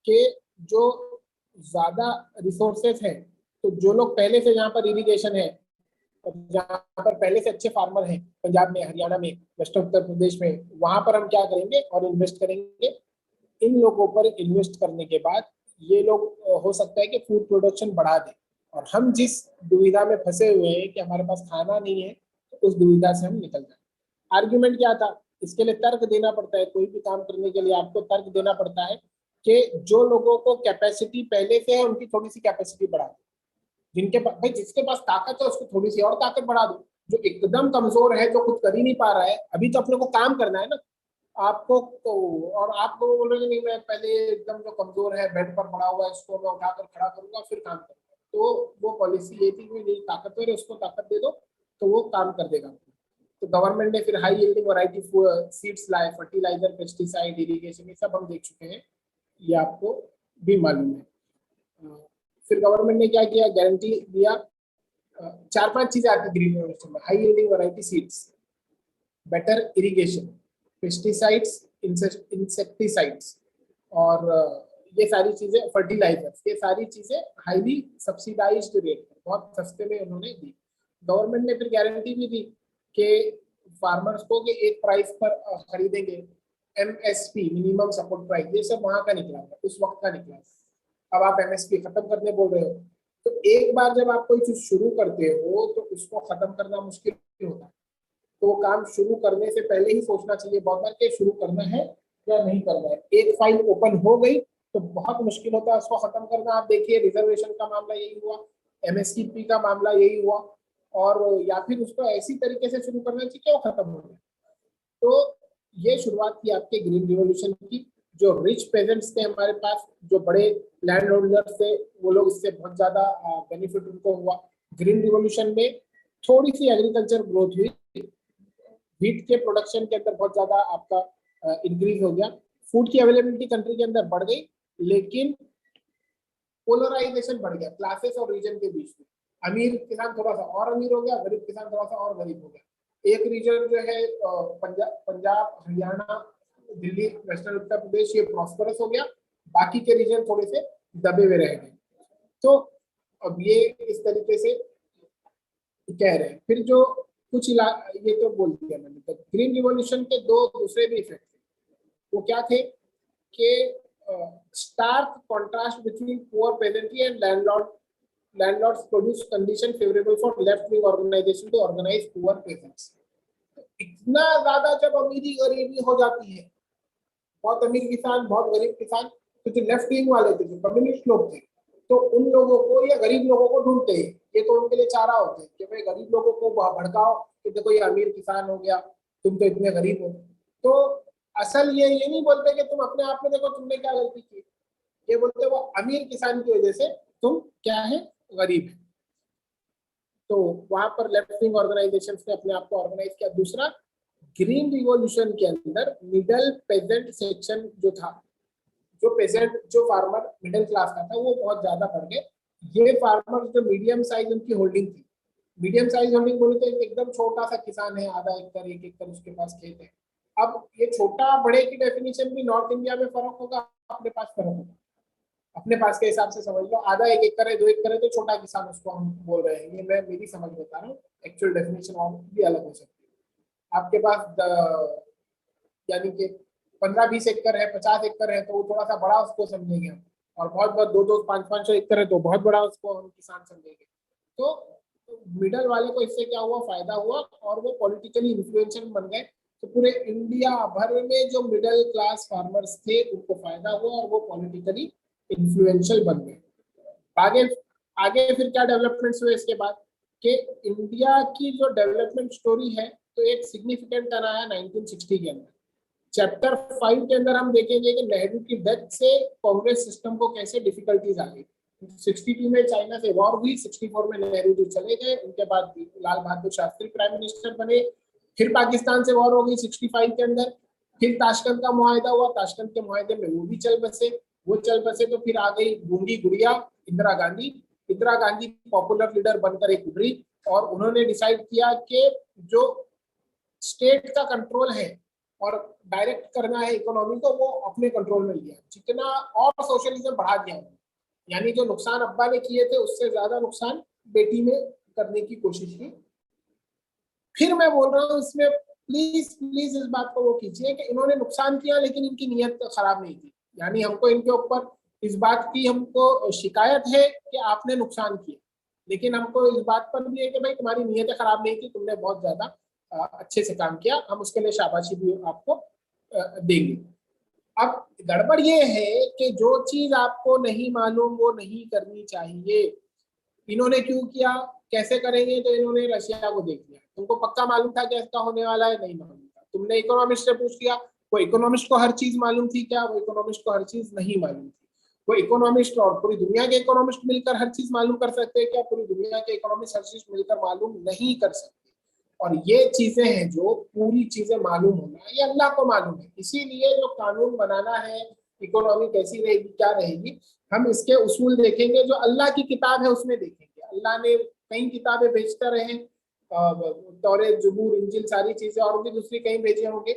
कि जो ज्यादा रिसोर्सेस है, तो जो लोग पहले से जहाँ पर इरिगेशन है, और जहाँ पर पहले से अच्छे फार्मर हैं, पंजाब में, हरियाणा में, वेस्टर्न उत्तर प्रदेश में, वहां पर हम क्या करेंगे और इन्वेस्ट करेंगे। इन लोगों पर इन्वेस्ट करने के बाद ये लोग हो सकता है कि फूड प्रोडक्शन बढ़ा दें, और हम जिस दुविधा में फंसे हुए हैं कि हमारे पास खाना नहीं है, तो उस दुविधा से हम निकल जाए। आर्ग्यूमेंट क्या था, इसके लिए तर्क देना पड़ता है, कोई भी काम करने के लिए आपको तर्क देना पड़ता है कि जो लोगों को कैपेसिटी पहले से है उनकी थोड़ी सी कैपेसिटी बढ़ा दो, जिनके पास, भाई जिसके पास ताकत है उसको थोड़ी सी और ताकत बढ़ा दो, जो एकदम कमजोर है, जो कुछ कर ही नहीं पा रहा है, अभी तो अपने को काम करना है ना आपको, तो और आप लोग बोलोगे नहीं मैं पहले एकदम जो कमजोर है बेड पर पड़ा हुआ है इसको मैं उठाकर खड़ा करूंगा फिर काम करूंगा, तो वो पॉलिसी ये थी कि नहीं, ताकतवर है उसको ताकत दे दो तो वो काम कर देगा। तो गवर्नमेंट ने फिर हाई यील्डिंग वैरायटी सीड्स लाए, फर्टिलाइजर, पेस्टिसाइड, इरिगेशन, ये सब हम देख चुके हैं, ये आपको भी मालूम है। फिर गवर्नमेंट ने क्या किया, गारंटी दिया, 4-5 चीजें आती ग्रीन रेवोल्यूशन में, high yielding variety seeds, better irrigation, pesticides, insecticides, और ये सारी चीजें, फर्टिलाइजर्स, ये सारी चीजें हाईली सब्सिडाइज्ड रेट पर बहुत सस्ते में उन्होंने दी। गवर्नमेंट ने फिर गारंटी भी दी कि फार्मर्स को कि एक प्राइस पर खरीदेंगे, एमएसपी मिनिमम सपोर्ट प्राइस, ये सब वहां का निकला था, उस वक्त का निकला। अब आप एमएसपी खत्म करने बोल रहे हो, तो एक बार जब आप कोई चीज शुरू करते हो तो उसको खत्म करना मुश्किल होता है। तो वो काम शुरू करने से पहले ही सोचना चाहिए बहुत बार कि शुरू करना है या नहीं करना है। एक फाइल ओपन हो गई तो बहुत मुश्किल होता है उसको खत्म करना। आप देखिए रिजर्वेशन का मामला यही हुआ, एमएसपी का मामला यही हुआ, और या फिर उसको ऐसी तरीके से शुरू करना चाहिए कि वो खत्म हो जाए। तो ये शुरुआत थी आपके ग्रीन रिवॉल्यूशन की। जो रिच पेजेंट्स थे हमारे पास, जो बड़े लैंड होल्डर्स थे, वो लोग इससे बहुत ज्यादा बेनिफिट उनको हुआ। ग्रीन रिवॉल्यूशन में थोड़ी सी एग्रीकल्चर ग्रोथ हुई, व्हीट के प्रोडक्शन के अंदर बहुत ज्यादा आपका इंक्रीज हो गया, फूड की अवेलेबिलिटी कंट्री के अंदर बढ़ गई, लेकिन पोलराइजेशन बढ़ गया क्लासेस और रीजन के बीच में। अमीर किसान थोड़ा सा और अमीर हो गया, गरीब किसान थोड़ा सा और गरीब हो गया। एक रीजन जो है पंजाब हरियाणा दिल्ली वेस्टर्न उत्तर प्रदेश, ये प्रॉस्परस हो गया, बाकी के रीजन थोड़े से दबे हुए रह गए। तो अब ये इस तरीके से कह रहे हैं। फिर जो कुछ ये तो बोल दिया मैंने। तो ग्रीन रिवॉल्यूशन के दो दूसरे भी इफेक्ट थे, वो क्या थे कि stark contrast between poor peasantry and landlords produce condition favorable for left-wing organization to organize poor peasants। इतना ज्यादा जब अमीरी गरीबी हो जाती है, बहुत अमीर किसान बहुत गरीब किसान, तो जो लेफ्ट विंग वाले थे, जो कम्युनिस्ट लोग थे, तो उन लोगों को या गरीब लोगों को ढूंढते हैं। ये तो उनके लिए चारा होते हैं कि भाई गरीब लोगों को भड़काओ कि देखो ये अमीर किसान हो गया, तुम तो इतने गरीब हो। तो असल ये नहीं बोलते कि तुम अपने आप में देखो तुमने क्या गलती की, ये बोलते वो अमीर किसान की वजह से तुम क्या है, गरीब है। तो वहां पर लेफ्ट विंग ऑर्गेनाइजेशन ने अपने आप को ऑर्गेनाइज किया। दूसरा, ग्रीन रिवॉल्यूशन के अंदर मिडल पेजेंट सेक्शन जो था, जो पेजेंट जो फार्मर मिडिल क्लास का था, वो बहुत ज्यादा बढ़ गए। ये फार्मर जो मीडियम साइज उनकी होल्डिंग थी, मीडियम साइज होल्डिंग बोले तो एकदम छोटा सा किसान है, आधा एकड़ एक एकड़ उसके पास खेत है। अब ये छोटा बड़े की डेफिनेशन भी नॉर्थ इंडिया में फर्क होगा, अपने पास फर्क होगा। अपने पास के हिसाब से समझ लो, आधा एक एकड़ है, 2 एकड़ है, तो छोटा किसान उसको हम बोल रहे हैं। ये मैं मेरी समझ बता रहा हूँ, एक्चुअल डेफिनेशन और भी अलग हो सकती है। आपके पास यानी कि 15-20 एकड़ है, 50 एकड़ है, तो वो थोड़ा सा बड़ा उसको समझेंगे हम। और बहुत बहुत 2-2 5-5 एकड़ है तो बहुत बड़ा उसको हम किसान समझेंगे। तो मिडल वाले को इससे क्या हुआ, फायदा हुआ, और वो पॉलिटिकली इन्फ्लुएंशियल बन गए। तो पूरे इंडिया भर में जो मिडिल क्लास फार्मर्स थे उनको फायदा हुआ और वो पॉलिटिकली इन्फ्लुएंशियल बन गए। आगे आगे फिर क्या डेवलपमेंट्स हुए इसके बाद, कि इंडिया की जो डेवलपमेंट स्टोरी है, तो एक सिग्निफिकेंट टर्न आया 1960 के अंदर। चैप्टर 5 के अंदर हम देखेंगे कि नेहरू की डेथ से कांग्रेस सिस्टम को कैसे डिफिकल्टीज आ गई। 62 में चाइना से वॉर हुई, 64 में नेहरू जी चले गए, उनके बाद लाल बहादुर शास्त्री प्राइम मिनिस्टर बने। फिर पाकिस्तान से वॉर हो गई 65 के अंदर। फिर ताशकंद का मुआहिदा हुआ, ताशकंद के मुआहिदे में वो भी चल बसे। तो फिर आ गई गूंगी गुड़िया इंदिरा गांधी। इंदिरा गांधी पॉपुलर लीडर बनकर एक उभरी, और उन्होंने डिसाइड किया कि जो स्टेट का कंट्रोल है और डायरेक्ट करना है इकोनॉमी को, वो अपने कंट्रोल में लिया, जितना और सोशलिज्म बढ़ा दिया। यानी जो नुकसान अब्बा ने किए थे उससे ज्यादा नुकसान बेटी में करने की कोशिश की। फिर मैं बोल रहा हूँ इसमें प्लीज प्लीज इस बात को वो कीजिए कि इन्होंने नुकसान किया लेकिन इनकी नीयत खराब नहीं थी। यानी हमको इनके ऊपर इस बात की हमको शिकायत है कि आपने नुकसान किया, लेकिन हमको इस बात पर भी है कि भाई तुम्हारी नीयत खराब नहीं थी, तुमने बहुत ज्यादा अच्छे से काम किया, हम उसके लिए शाबाशी भी आपको देंगे। अब गड़बड़ ये है कि जो चीज आपको नहीं मालूम वो नहीं करनी चाहिए। इन्होंने क्यों किया, कैसे करेंगे, तो इन्होंने रशिया को देख लिया। तुमको पक्का मालूम था कि ऐसा होने वाला है, नहीं मालूम था, तुमने इकोनॉमिस्ट से पूछ लिया, वो इकोनॉमिस्ट को हर चीज मालूम थी क्या, वो इकोनॉमिस्ट को हर चीज नहीं मालूम थी। वो इकोनॉमिस्ट और पूरी दुनिया के इकोनॉमिस्ट मिलकर हर चीज मालूम कर सकते हैं क्या, पूरी दुनिया के इकोनॉमिस्ट हर चीज मिलकर मालूम नहीं कर सकते। और ये चीजें हैं जो पूरी चीजें मालूम होना, ये अल्लाह को मालूम है। इसीलिए जो कानून बनाना है, इकोनॉमी कैसी रहेगी क्या रहेगी, हम इसके उसूल देखेंगे, जो अल्लाह की किताब है उसमें देखेंगे। अल्लाह ने कई किताबें भेजते रहे, तौरेत जबूर इंजिल सारी चीजें, और भी दूसरी कहीं भेजे होंगे,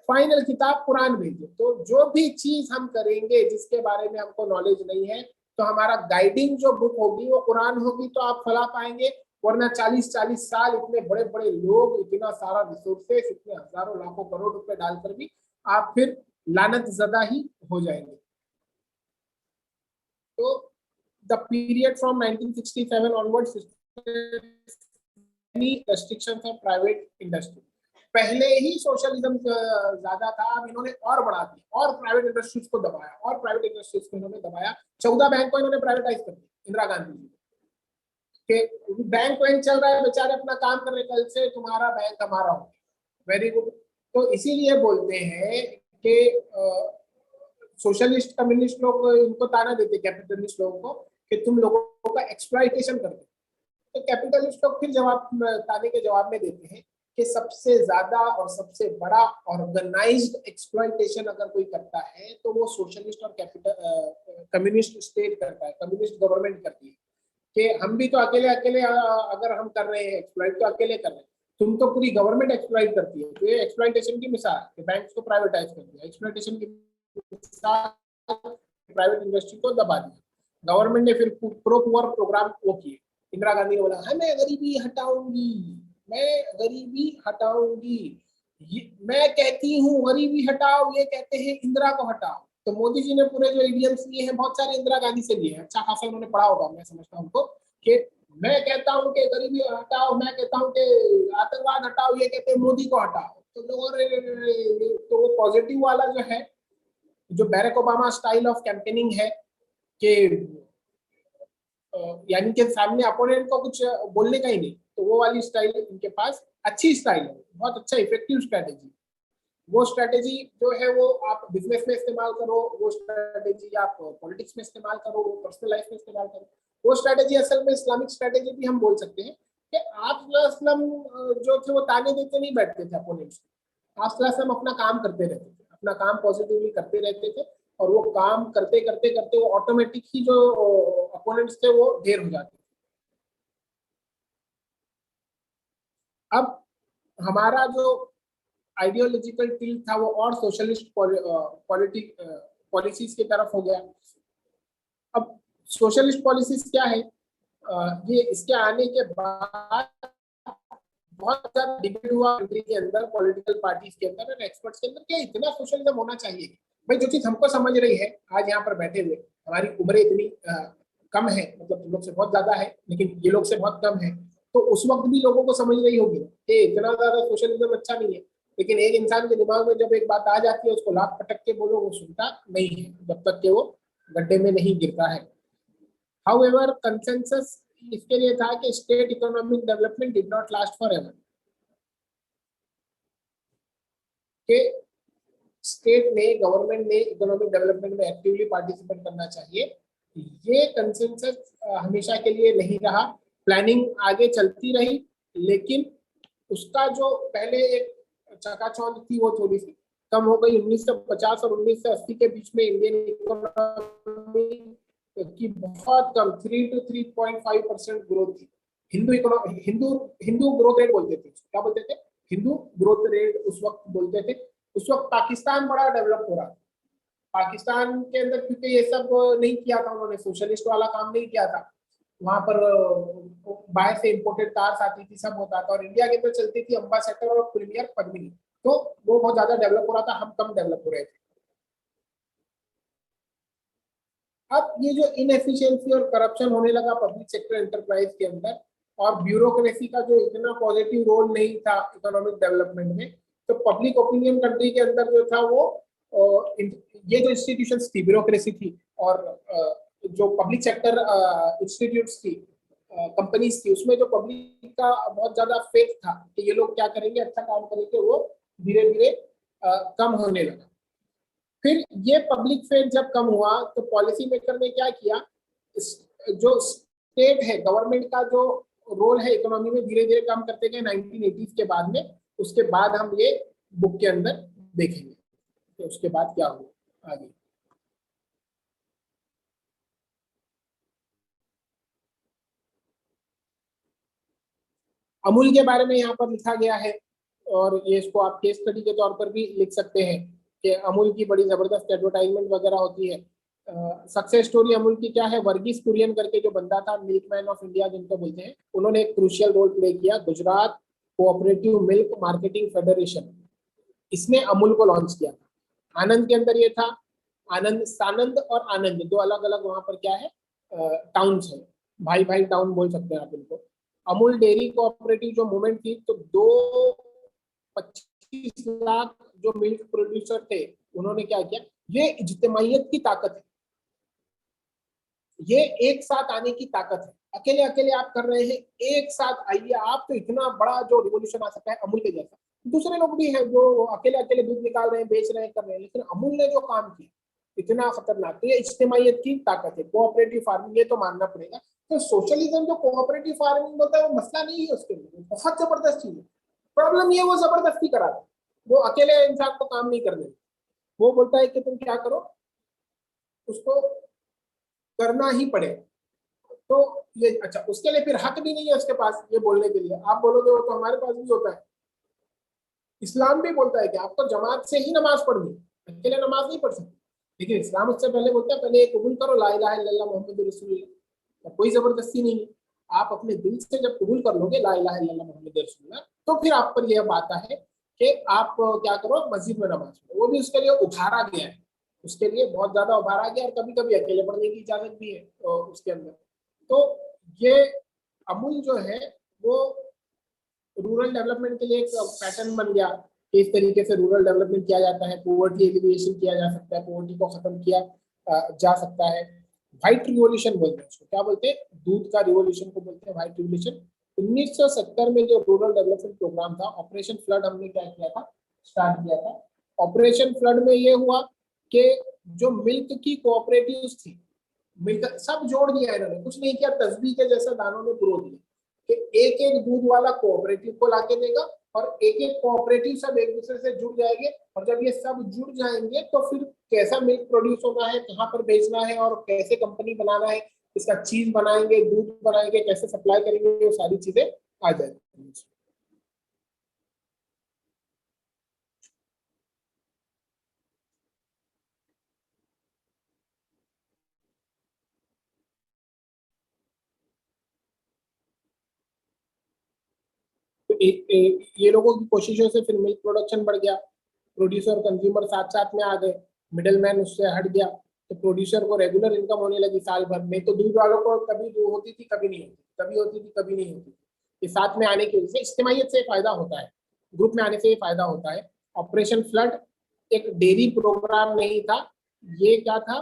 फाइनल किताब कुरान भेजे। तो जो भी चीज हम करेंगे जिसके बारे में हमको नॉलेज नहीं है, तो हमारा गाइडिंग जो बुक होगी वो कुरान होगी, तो आप फला पाएंगे। वरना 40-40 साल इतने बड़े बड़े लोग, इतना सारा रिसोर्सेस, इतने हजारों लाखों करोड़ रुपए डालकर भी आप फिर लानत ज़दा ही हो जाएंगे। तो the period from 1967 onwards restrictions of private industry. पहले ही सोशलिज्म ज्यादा था, अब इन्होंने और बढ़ा दिया और प्राइवेट इंडस्ट्रीज को दबाया, और प्राइवेट इंडस्ट्रीज को इन्होंने दबाया। 14 बैंक को इन्होंने प्राइवेटाइज कर दिया इंदिरा गांधी जी के। बैंक वैंक चल रहा है, बेचारे अपना काम कर रहे, कल से तुम्हारा बैंक हमारा हो। Very good. तो इसीलिए बोलते हैं कि सोशलिस्ट कम्युनिस्ट लोग इनको ताना देते, कैपिटलिस्ट लोगों को, कि तुम लोगों का एक्सप्लॉइटेशन करते। तो कैपिटलिस्ट लोग फिर जवाब, ताने के जवाब में देते हैं कि सबसे ज्यादा और सबसे बड़ा ऑर्गेनाइज्ड एक्सप्लॉइटेशन अगर कोई करता है तो वो सोशलिस्ट और कैपिटल कम्युनिस्ट स्टेट करता है, कम्युनिस्ट गवर्नमेंट करती है। कि हम भी तो अकेले अकेले अगर हम कर रहे हैं एक्सप्लॉइट, तो अकेले कर रहे हैं, तुम तो पूरी गवर्नमेंट एक्सप्लॉइट करती है। तो ये एक्सप्लॉइटेशन की मिसाल है, बैंक्स को प्राइवेटाइज कर दिया, एक्सप्लॉइटेशन की मिसाल, प्राइवेट इंडस्ट्री को दबा दिया। गवर्नमेंट ने फिर प्रो पुअर प्रोग्राम वो किए। इंदिरा गांधी ने बोला है मैं गरीबी हटाऊंगी, मैं गरीबी हटाऊंगी, मैं कहती हूँ गरीबी हटाओ, ये कहते हैं इंदिरा को हटाओ। तो मोदी जी ने पूरे जो इडियम्स लिए हैं बहुत सारे इंदिरा गांधी से लिए हैं, अच्छा खासा उन्होंने पढ़ा होगा, मैं समझता हूँ उनको, कि मैं कहता हूँ कि गरीबी हटाओ, मैं कहता हूँ कि आतंकवाद हटाओ, ये कहते हैं मोदी को हटाओ। तो तो वो पॉजिटिव वाला जो है, जो Barack Obama style of campaigning है, कि यानी कि सामने अपोनेंट को कुछ बोलने का ही नहीं, तो वो वाली स्टाइल इनके पास अच्छी स्टाइल है, बहुत अच्छा इफेक्टिव स्ट्रेटेजी। वो स्ट्रेटेजी जो है वो आप बिजनेस में इस्तेमाल करो, वो स्ट्रेटेजी आप पॉलिटिक्स में इस्तेमाल करो, वो पर्सनल लाइफ में इस्तेमाल करो। वो स्ट्रेटेजी असल में इस्लामिक स्ट्रेटेजी भी हम बोल सकते हैं कि आप जो थे वो ताने देते नहीं बैठते थे अपोनेंट्स। आप अपना काम करते रहते थे, अपना काम पॉजिटिवली करते रहते थे, और वो काम करते करते करते वो ऑटोमेटिक ही जो अपोनेंट्स थे वो ढेर हो जाते थे। अब हमारा जो आइडियोलॉजिकल टिल्ट था वो और सोशलिस्ट पॉलिसीज की तरफ हो गया। अब सोशलिस्ट पॉलिसीज क्या है, ये इसके आने के बाद बहुत ज्यादा डिबेट हुआ कंट्री के अंदर, पॉलिटिकल पार्टीज के अंदर और एक्सपर्ट्स के अंदर, कि इतना सोशलिज्म होना चाहिए। भाई जो चीज हमको समझ रही है आज यहाँ पर बैठे हुए, हमारी उम्र इतनी कम है, मतलब तुम लोग से बहुत ज्यादा है लेकिन ये लोग से बहुत कम है, तो उस वक्त भी लोगों को समझ रही होगी कि इतना ज्यादा सोशलिज्म अच्छा नहीं है। लेकिन एक इंसान के दिमाग में जब एक बात आ जाती है, उसको लाख पटक के बोलो, वो सुनता नहीं है जब तक कि वो गड्ढे में नहीं गिरता है। हाउएवर कंसेंसस इसके लिए था कि state economic development did not last for ever, कि स्टेट ने, गवर्नमेंट ने इकोनॉमिक डेवलपमेंट में एक्टिवली पार्टिसिपेट करना चाहिए। ये कंसेंसस हमेशा के लिए नहीं रहा, प्लानिंग आगे चलती रही, लेकिन उसका जो पहले एक चकाचौंध थी वो थोड़ी सी कम हो गई। 1950 और 1980 के बीच में इंडियन इकोनॉमी की बहुत कम 3 to 3.5% ग्रोथ थी। हिंदू ग्रोथ रेट बोलते थे, क्या बोलते थे, हिंदू ग्रोथ रेट उस वक्त बोलते थे। उस वक्त पाकिस्तान बड़ा डेवलप हो रहा था। पाकिस्तान के अंदर क्योंकि ये सब नहीं किया था उन्होंने, सोशलिस्ट वाला काम नहीं किया था, वहां पर बाहर से इंपोर्टेड कार्स आती थी, सब होता था, और इंडिया के अंदर चलती थी अम्बासेडर और प्रीमियर पद्मिनी। तो वो बहुत ज्यादा डेवलप हो रहा था, हम कम डेवलप हो रहे थे। अब ये जो इनएफिशिएंसी और करप्शन होने लगा पब्लिक सेक्टर एंटरप्राइज के अंदर, और ब्यूरोक्रेसी का जो इतना पॉजिटिव रोल नहीं था इकोनॉमिक डेवलपमेंट में, तो पब्लिक ओपिनियन कंट्री के अंदर जो था वो ये जो इंस्टीट्यूशंस थी, ब्यूरोक्रेसी थी, और जो पब्लिक सेक्टर इंस्टीट्यूट्स थी, कंपनीज थी, उसमें जो पब्लिक का बहुत ज्यादा फेथ था कि ये लोग क्या करेंगे, अच्छा काम करेंगे, वो धीरे धीरे कम होने लगा। फिर ये पब्लिक फेथ जब कम हुआ तो पॉलिसी मेकर ने क्या किया, जो स्टेट है, गवर्नमेंट का जो रोल है इकोनॉमी में, धीरे धीरे कम करते गए 1980s के बाद में। उसके बाद हम ये बुक के अंदर देखेंगे तो उसके बाद क्या हुआ आगे। अमूल के बारे में यहाँ पर लिखा गया है, और ये इसको आप केस स्टडी के तौर पर भी लिख सकते हैं कि अमूल की बड़ी जबरदस्त एडवर्टाइजमेंट वगैरह होती है। सक्सेस स्टोरी अमूल की क्या है, वर्गीस कुरियन करके जो बंदा था, मिल्कमैन ऑफ इंडिया जिनको बोलते हैं, उन्होंने एक क्रूशियल रोल प्ले किया। Gujarat cooperative milk marketing federation, इसने अमूल को लॉन्च किया था। आनंद के अंदर ये था, आनंद, सानंद और आनंद दो अलग अलग वहां पर क्या है टाउन्स है, भाई भाई टाउन बोल सकते हैं आप इनको। अमूल डेयरी कोऑपरेटिव जो मूवमेंट थी, तो 25 लाख जो मिल्क प्रोड्यूसर थे, उन्होंने क्या किया, ये इज्तिमाइयत की ताकत है, ये एक साथ आने की ताकत है। अकेले अकेले आप कर रहे हैं, एक साथ आइए आप, तो इतना बड़ा जो रिवोल्यूशन आ सकता है अमूल के जैसा। दूसरे लोग भी हैं जो अकेले अकेले दूध निकाल रहे हैं, बेच रहे हैं, कर रहे हैं, लेकिन अमूल ने जो काम किया इतना खतरनाक, तो ये इज्तिमाइयत की ताकत है, कोऑपरेटिव फार्मिंग, ये तो मानना पड़ेगा। तो सोशलिज्म जो कोऑपरेटिव फार्मिंग होता है, वो मसला नहीं है उसके लिए, बहुत जबरदस्त चीज है। प्रॉब्लम ये वो जबरदस्ती कराता है, वो अकेले इंसान को काम नहीं करने, वो बोलता है कि तुम क्या करो, उसको करना ही पड़ेगा। तो ये अच्छा, उसके लिए फिर हक भी नहीं है उसके पास ये बोलने के लिए। आप बोलोगे वो तो हमारे पास भी होता है, इस्लाम भी बोलता है कि आपको जमात से ही नमाज पढ़नी, अकेले नमाज नहीं पढ़ सकते। लेकिन इस्लाम उससे पहले बोलता है, पहले ये कबूल करो ला इलाहा इल्लल्लाह मुहम्मद रसूलुल्लाह, कोई जबरदस्ती नहीं है। आप अपने दिल से जब कबूल कर लोगे ला इलाहा इल्लल्लाह मुहम्मद रसूलुल्लाह, तो फिर आप पर यह बात है कि आप क्या करो, मस्जिद में नमाज पढ़ो। वो भी उसके लिए उभारा गया है, उसके लिए बहुत ज्यादा उभारा गया, और कभी कभी अकेले पढ़ने की इजाजत भी है तो उसके अंदर। तो ये अमूल जो है वो रूरल डेवलपमेंट के लिए एक पैटर्न बन गया कि इस तरीके से रूरल डेवलपमेंट किया जाता है, पोवर्टी एलिविएशन किया जा सकता है, पोवर्टी को खत्म किया जा सकता है। व्हाइट रिवॉल्यूशन बोलते हैं उसको, क्या बोलते हैं, दूध का रिवॉल्यूशन को बोलते हैं व्हाइट रिवॉल्यूशन। 1970 में जो रूरल डेवलपमेंट प्रोग्राम था, ऑपरेशन फ्लड, हमने क्या किया था, स्टार्ट किया था। ऑपरेशन फ्लड में ये हुआ कि जो मिल्क की कोऑपरेटिव्स थी, मिल्क सब जोड़ दिया इन्होंने, कुछ नहीं किया, तस्बीह के जैसा दानों में पुरो दिया कि एक एक दूध वाला कोऑपरेटिव को लाके देगा, और एक एक कोऑपरेटिव सब एक दूसरे से जुड़ जाएंगे, और जब ये सब जुड़ जाएंगे तो फिर कैसा मिल्क प्रोड्यूस होना है, कहाँ पर बेचना है, और कैसे कंपनी बनाना है, इसका चीज बनाएंगे, दूध बनाएंगे, कैसे सप्लाई करेंगे, वो सारी चीजें आ जाएंगी। तो ये लोगों की कोशिशों से फिर मिल्क प्रोडक्शन बढ़ गया, प्रोड्यूसर और कंज्यूमर साथ साथ में आ गए, मिडिल मैन उससे हट गया, तो प्रोड्यूसर को रेगुलर इनकम होने लगी साल भर में। तो दूध वालों को कभी दूध होती थी, कभी नहीं होती, कभी होती थी, कभी नहीं होती थी। ये साथ में आने की वजह से इज्तिमाइयत से फायदा होता है, ग्रुप में आने से फायदा होता है। ऑपरेशन फ्लड एक डेयरी प्रोग्राम नहीं था, ये क्या था,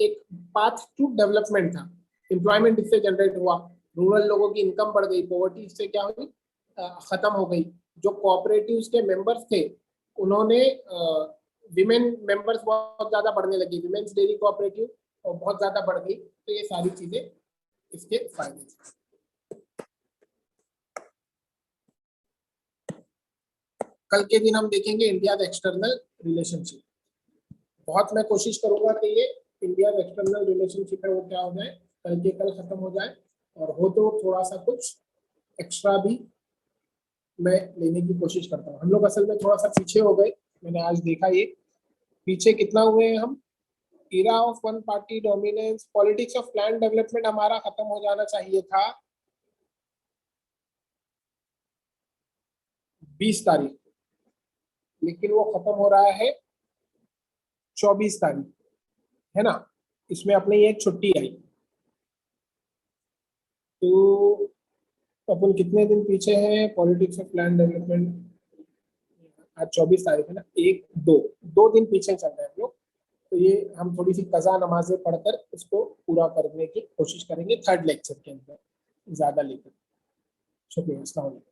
एक पाथ टू डेवलपमेंट था। एम्प्लॉयमेंट इससे जनरेट हुआ, रूरल लोगों की इनकम बढ़ गई, पॉवर्टी इससे क्या हुई, खत्म हो गई। जो कोऑपरेटिव्स के मेंबर्स थे, उन्होंने विमेन मेंबर्स बहुत ज्यादा बढ़ने लगी, विमेन्स डेयरी कोऑपरेटिव और बहुत ज्यादा बढ़ गई। तो ये सारी चीजें इसके फायदे थे। कल के दिन हम देखेंगे इंडिया एक्सटर्नल रिलेशनशिप। बहुत मैं कोशिश करूंगा कि ये इंडिया एक्सटर्नल रिलेशनशिप है वो क्या हो जाए, कल के कल खत्म हो जाए, और हो तो थोड़ा सा कुछ एक्स्ट्रा भी मैं लेने की कोशिश करता हूँ। हम लोग असल में थोड़ा सा पीछे हो गए, मैंने आज देखा ये पीछे कितना हुए हैं हम। Era of one party dominance, politics of plan development हमारा खत्म हो जाना चाहिए था 20 तारीख, लेकिन वो खत्म हो रहा है 24 तारीख, है ना। इसमें अपने ये एक छुट्टी आई, तो अपन कितने दिन पीछे हैं पॉलिटिक्स ऑफ प्लान डेवलपमेंट। आज 24 तारीख है ना, एक दो दो दिन पीछे चल रहे हैं हम लोग। तो ये हम थोड़ी सी कजा नमाजें पढ़कर उसको पूरा करने की कोशिश करेंगे थर्ड लेक्चर के अंदर, ज्यादा लेकर। शुक्रिया, अस्सलाम वालेकुम।